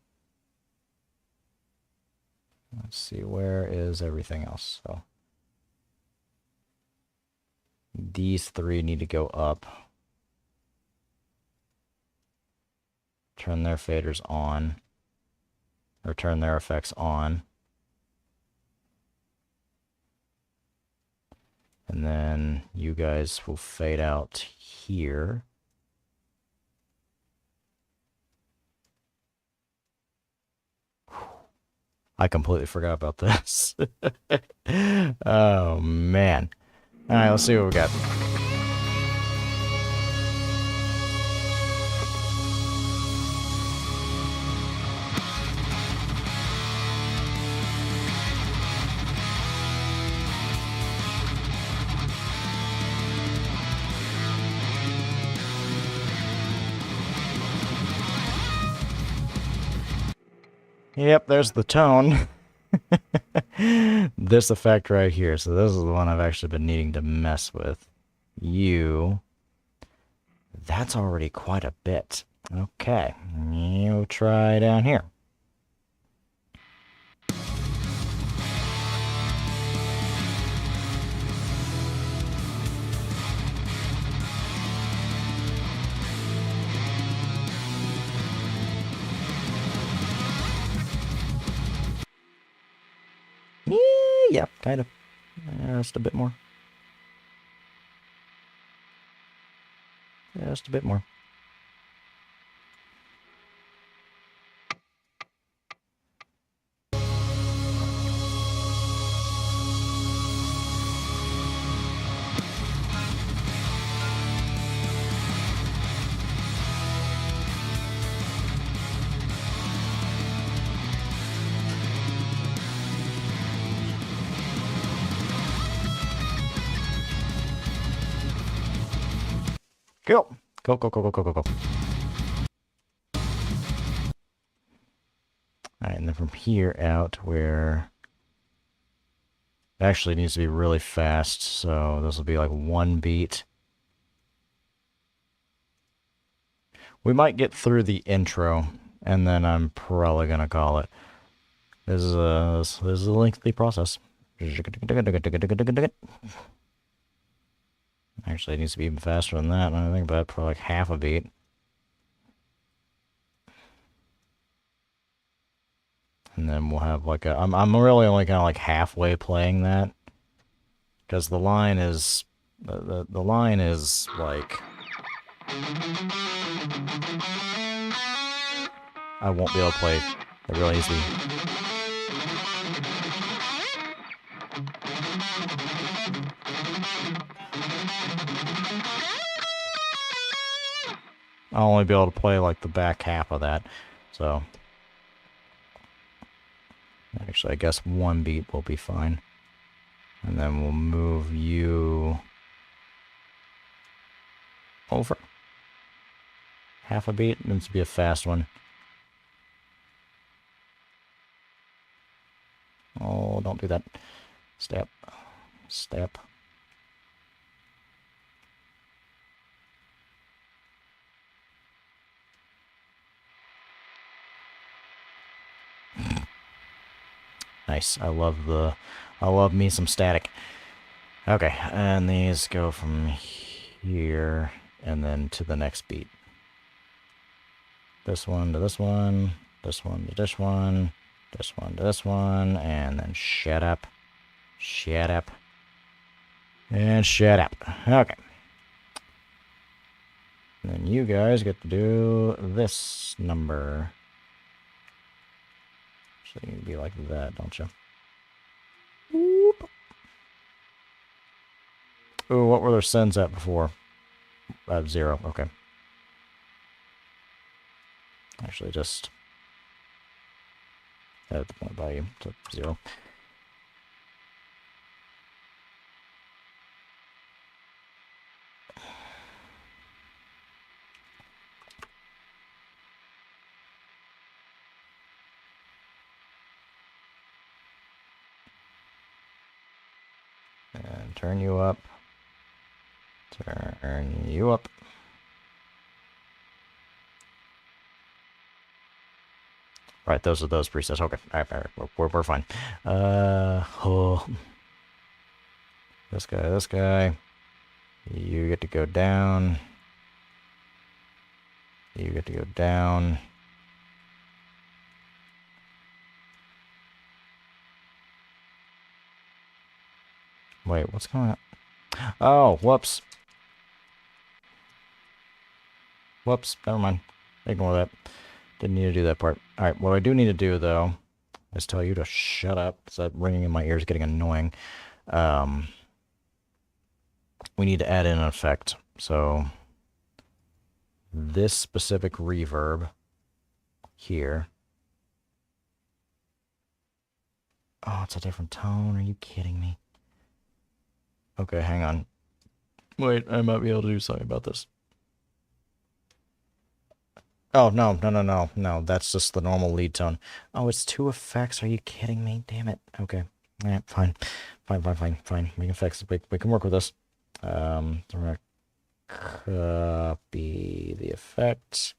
let's see, where is everything else? So these three need to go up. Turn their faders on. Or turn their effects on. And then you guys will fade out here. I completely forgot about this. Oh, man. All right, let's see what we got. Yep, there's the tone. This effect right here. So this is the one I've actually been needing to mess with. You. That's already quite a bit. Okay, you try down here. Yeah, kind of. Just a bit more. Just a bit more. Go. Go, go, go, go, go, go, go. Alright, and then from here out where it actually needs to be really fast, so this will be like one beat. We might get through the intro, and then I'm probably gonna call it. This is a lengthy process. Actually, it needs to be even faster than that. I think about probably like half a beat. And then we'll have like a... I'm really only kind of like halfway playing that. Because the line is... The line is like... I won't be able to play it really easily. I'll only be able to play like the back half of that. So... Actually, I guess one beat will be fine. And then we'll move you over. Half a beat. It needs to be a fast one. Oh, don't do that. Step. Step. Nice. I love me some static. Okay, and these go from here and then to the next beat. This one to this one, this one to this one, this one to this one, and then shut up, and shut up. Okay. And then you guys get to do this number. So you be like that, don't you? Whoop. Ooh, what were their sends at before? 0, okay. Actually, just add the point value to 0. And turn you up. Turn you up. Right, those are those presets. Okay, all right, we're fine. Oh, this guy. You get to go down. You get to go down. Wait, what's going on? Oh, whoops. Whoops, never mind. Ignore that. Didn't need to do that part. Alright, what I do need to do, though, is tell you to shut up, because that ringing in my ear is getting annoying. We need to add in an effect. So, this specific reverb here. Oh, it's a different tone. Are you kidding me? Okay, hang on. Wait, I might be able to do something about this. Oh, no. That's just the normal lead tone. Oh, it's two effects. Are you kidding me? Damn it. Okay. Alright, fine. Fine. We can fix it. We can work with this. So we're gonna copy the effect.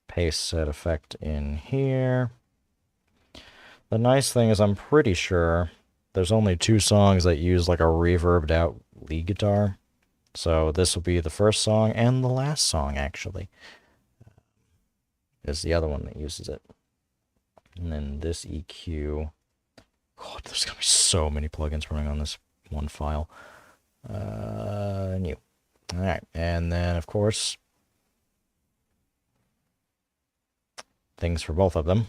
Paste said effect in here. The nice thing is I'm pretty sure there's only 2 songs that use like a reverbed out lead guitar. So this will be the first song and the last song, actually. Is the other one that uses it. And then this EQ. God, there's gonna be so many plugins running on this one file. New. Alright, and then of course, things for both of them.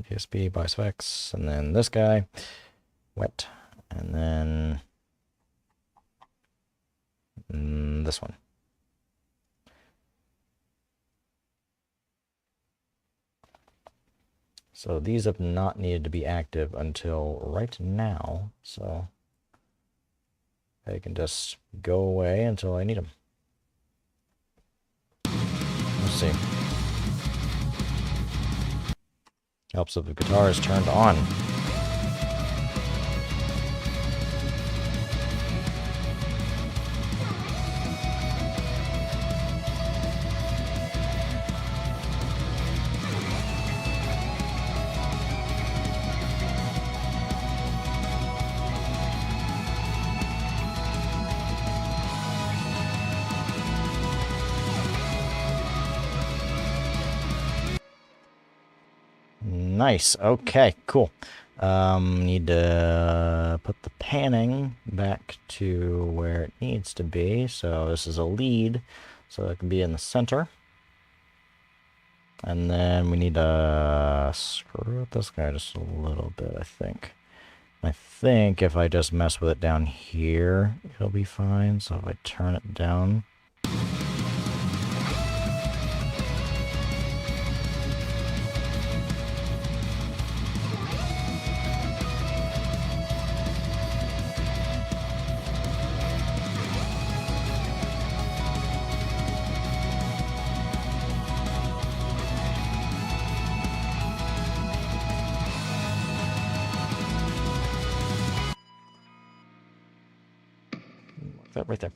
DSP, BiSpecs, and then this guy, wet, and then this one. So these have not needed to be active until right now, so they can just go away until I need them. Let's see. Helps if the guitar is turned on. Nice. Okay, cool. Need to put the panning back to where it needs to be. So this is a lead, so it can be in the center. And then we need to screw up this guy just a little bit, I think. I think if I just mess with it down here, it'll be fine. So if I turn it down. That right there.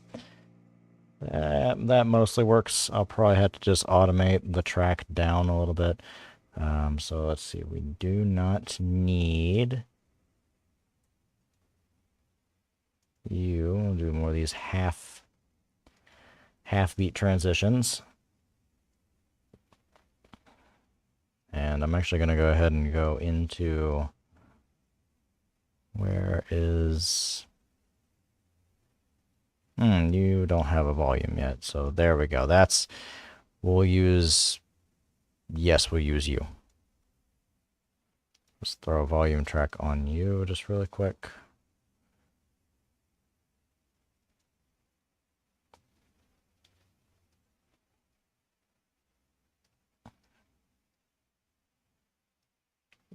That mostly works. I'll probably have to just automate the track down a little bit. So let's see. We do not need you. We'll do more of these half beat transitions. And I'm actually going to go ahead and go into where is... you don't have a volume yet, so there we go. That's... we'll use... yes, we'll use you. Let's throw a volume track on you just really quick.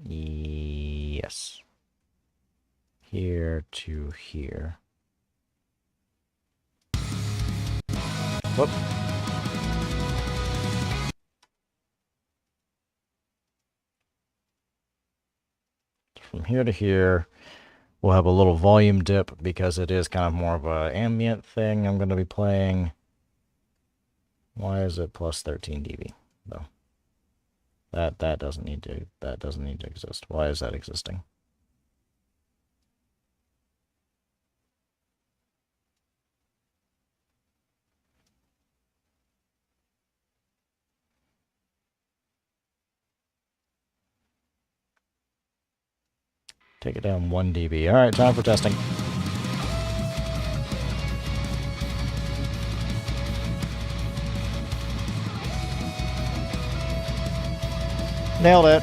Yes. Here to here. Whoop. From here to here, we'll have a little volume dip because it is kind of more of an ambient thing I'm going to be playing. Why is it plus 13 dB though? That doesn't need to exist. Why is that existing? Take it down 1 dB. All right, time for testing. Nailed it.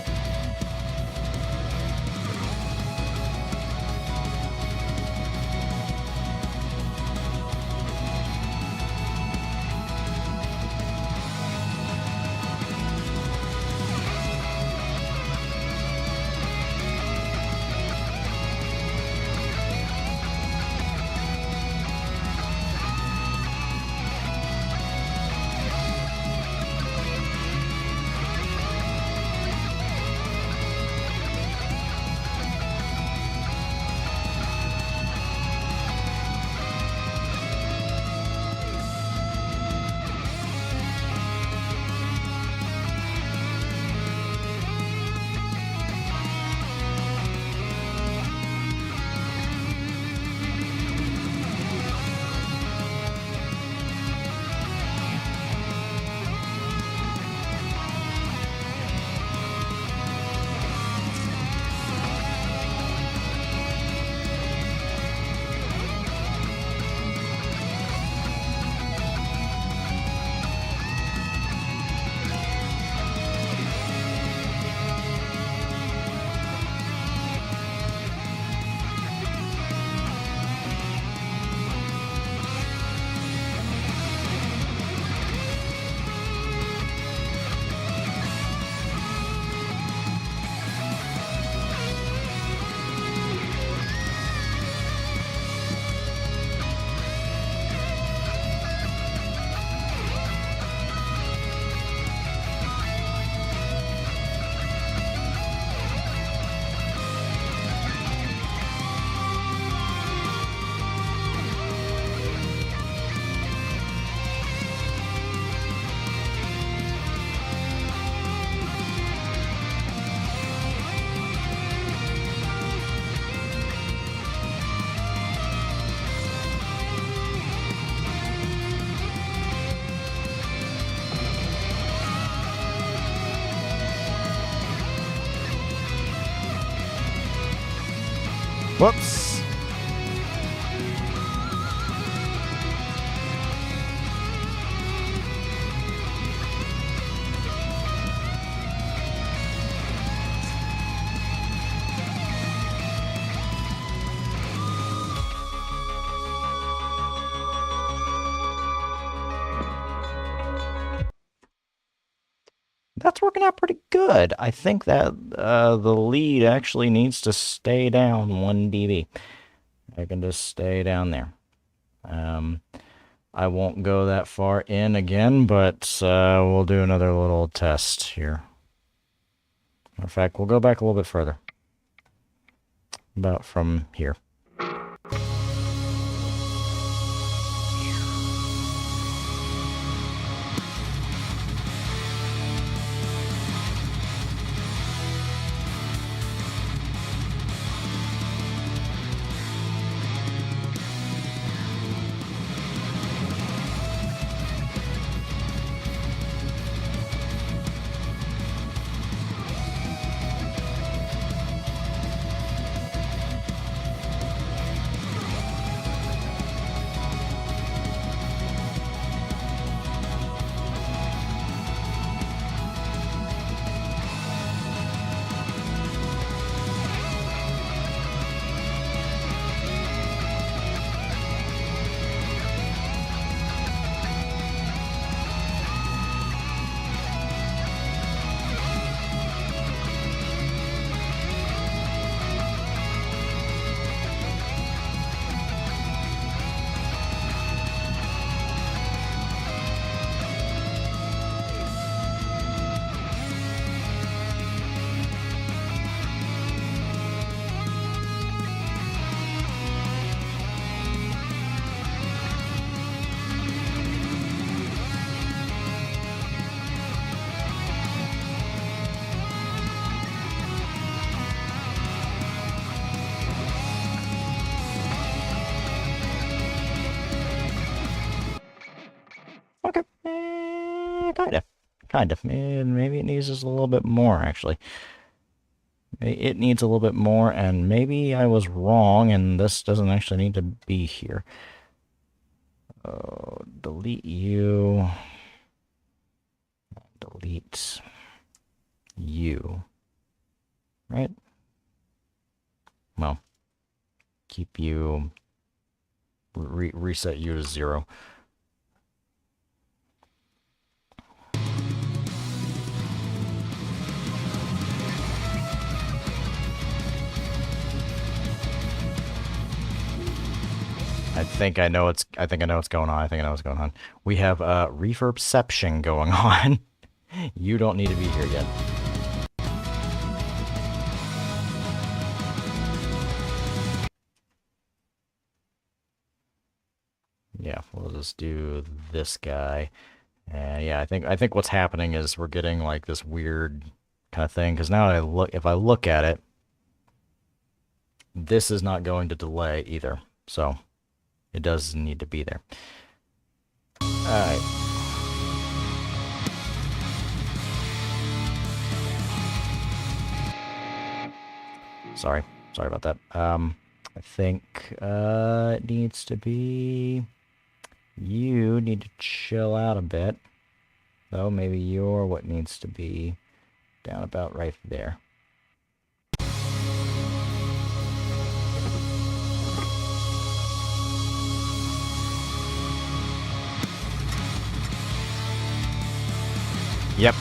Whoops. That's working out pretty good. I think that the lead actually needs to stay down 1 dB. I can just stay down there. I won't go that far in again, but we'll do another little test here. In fact, we'll go back a little bit further. About from here. Kind of. Maybe it needs just a little bit more, actually. It needs a little bit more, and maybe I was wrong, and this doesn't actually need to be here. Oh, delete you. Delete you. Right? Well, keep you... reset you to 0. I think I know what's going on. We have reverbception going on. You don't need to be here yet. Yeah, we'll just do this guy. And yeah, I think what's happening is we're getting like this weird kind of thing, because now if I look at it, this is not going to delay either. So it does need to be there. Alright. Sorry about that. I think it needs to be... You need to chill out a bit. So maybe you're what needs to be down about right there. Yep.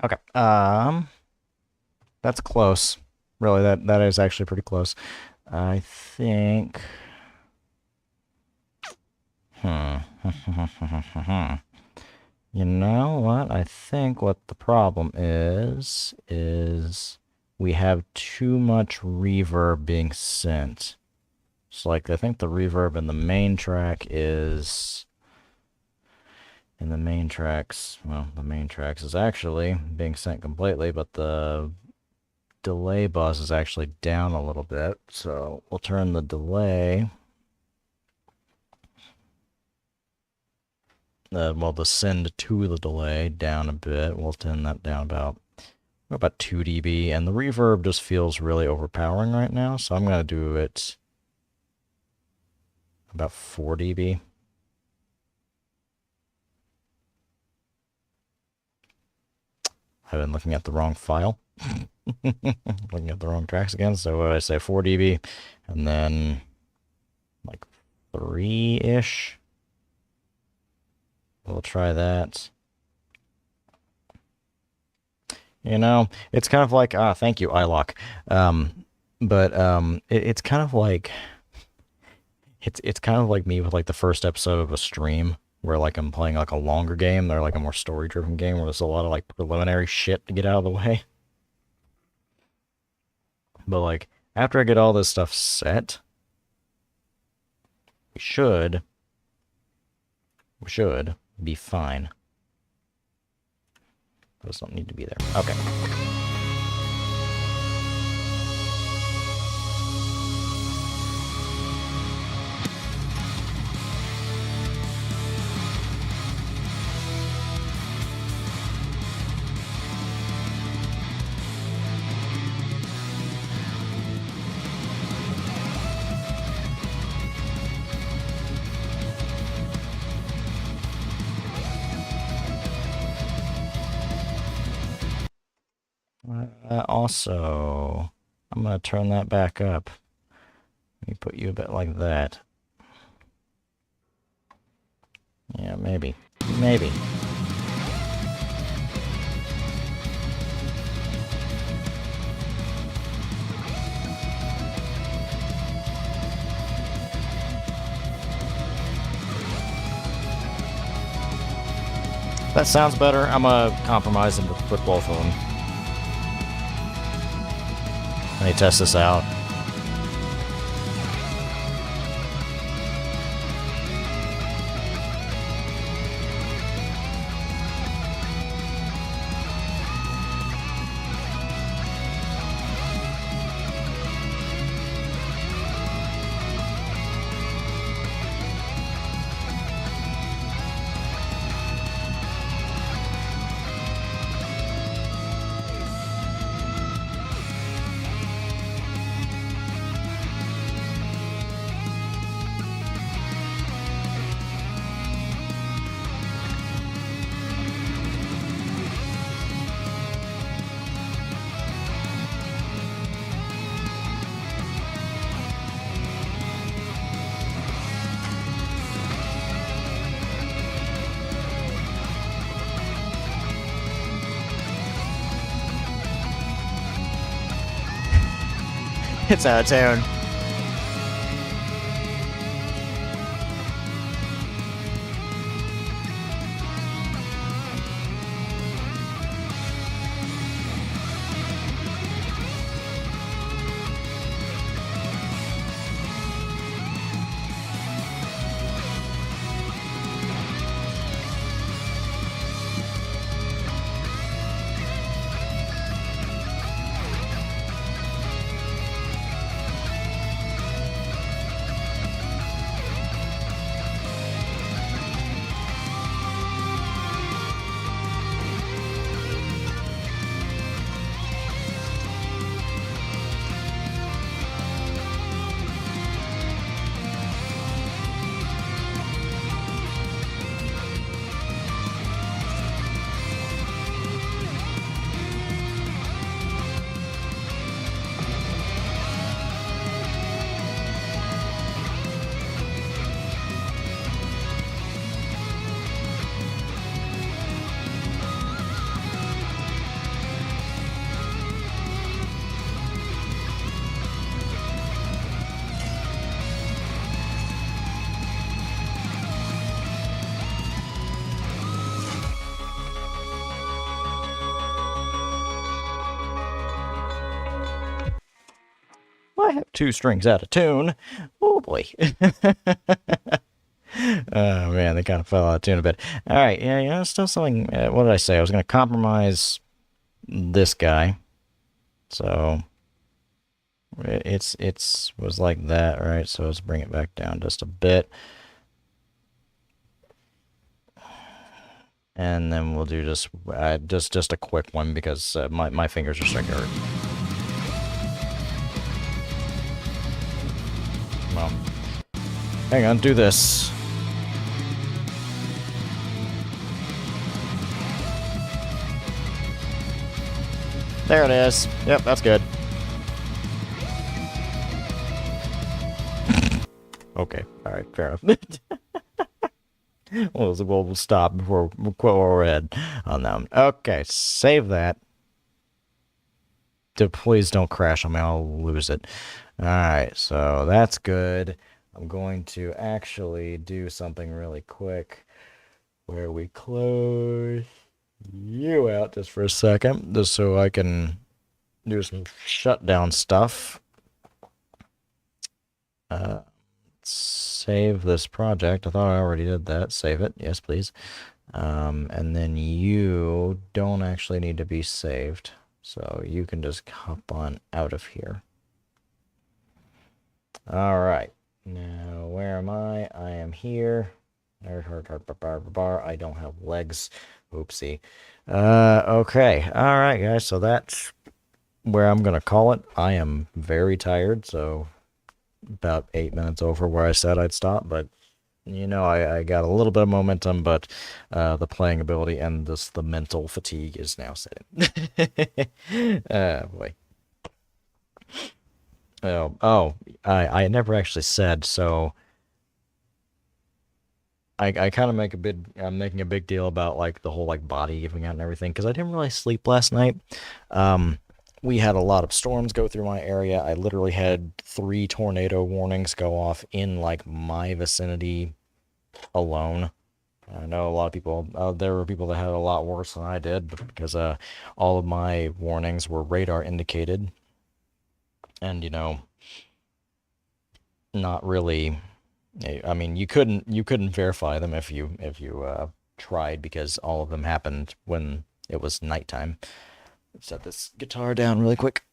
Okay. That's close. Really, that is actually pretty close. I think... You know what? I think what the problem is we have too much reverb being sent. So, like, I think the reverb in the main track is... In the main tracks, well, the main tracks is actually being sent completely, but the delay bus is actually down a little bit. So we'll turn the delay, well, the send to the delay down a bit. We'll turn that down about 2 dB, and the reverb just feels really overpowering right now, so I'm going to do it about 4 dB. I've been looking at the wrong file. Looking at the wrong tracks again. So what did I say? 4 dB. And then like 3-ish. We'll try that. You know, it's kind of like, thank you, iLock. It's kind of like, it's kind of like me with like the first episode of a stream, where like I'm playing like a longer game, or like a more story-driven game, where there's a lot of like preliminary shit to get out of the way. But like, after I get all this stuff set, we should be fine. Those don't need to be there. Okay. also, I'm going to turn that back up. Let me put you a bit like that. Yeah, maybe. Maybe. That sounds better. I'm going to compromise and put both of them. Let me test this out. It's out of tune. I have two strings out of tune. Oh boy. Oh man, they kind of fell out of tune a bit. All right, yeah, still something. What did I say? I was going to compromise this guy. So it's was like that, right? So let's bring it back down just a bit. And then we'll do just a quick one because my fingers are starting to hurt. Well, hang on, do this. There it is. Yep, that's good. Okay, all right, fair enough. We'll stop before we're ahead on that one. Okay, save that. Please don't crash on me. I'll lose it. All right, so that's good. I'm going to actually do something really quick where we close you out just for a second, just so I can do some shutdown stuff. Save this project. I thought I already did that. Save it. Yes, please. And then you don't actually need to be saved. So you can just hop on out of here. All right. Now, where am I? I am here. I don't have legs. Oopsie. Okay. All right, guys. So that's where I'm going to call it. I am very tired, so about 8 minutes over where I said I'd stop, but I got a little bit of momentum, but the playing ability and the mental fatigue is now setting. Boy. I never actually said, so I kind of I'm making a big deal about like the whole like body giving out and everything because I didn't really sleep last night. Um, we had a lot of storms go through my area. I literally had 3 tornado warnings go off in like my vicinity alone. I know a lot of people, there were people that had it a lot worse than I did because all of my warnings were radar indicated and, not really. I mean, you couldn't verify them if you tried because all of them happened when it was nighttime. Set this guitar down really quick.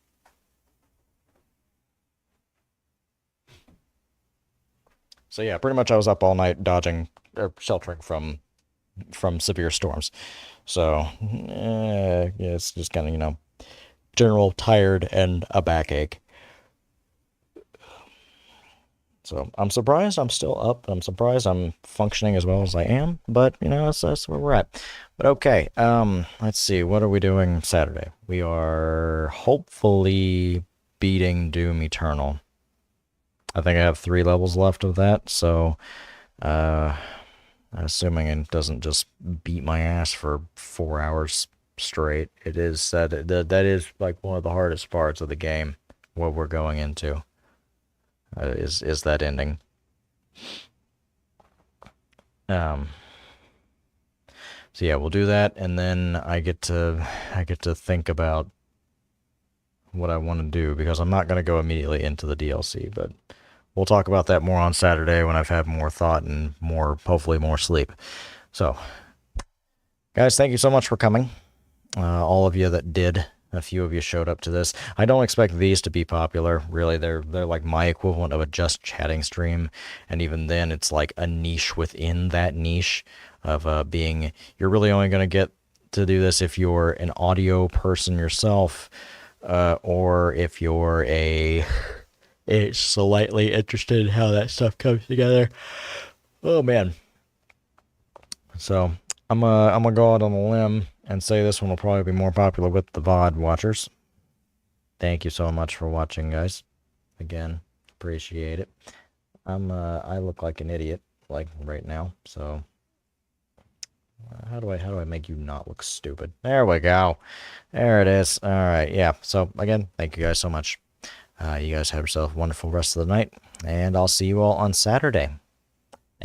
So yeah, pretty much I was up all night dodging or sheltering from severe storms. So yeah, it's just kind of general tired and a backache. So I'm surprised I'm still up. I'm surprised I'm functioning as well as I am. But that's where we're at. But okay, let's see. What are we doing Saturday? We are hopefully beating Doom Eternal. I think I have 3 levels left of that. So, uh, assuming it doesn't just beat my ass for 4 hours straight, it is that is like one of the hardest parts of the game. What we're going into is that ending. Um, so yeah, we'll do that, and then I get to think about what I want to do because I'm not going to go immediately into the DLC, but we'll talk about that more on Saturday when I've had more thought and hopefully more sleep. So, guys, thank you so much for coming. All of you that did. A few of you showed up to this. I don't expect these to be popular. Really, they're like my equivalent of a just chatting stream, and even then, it's like a niche within that niche of being. You're really only going to get to do this if you're an audio person yourself, or if you're it's slightly interested in how that stuff comes together. Oh man. So I'm gonna go out on a limb and say this one will probably be more popular with the VOD watchers. Thank you so much for watching, guys. Again, appreciate it. I look like an idiot like right now. So how do I make you not look stupid? There we go. There it is. All right. Yeah. So again, thank you guys so much. You guys have yourself a wonderful rest of the night, and I'll see you all on Saturday.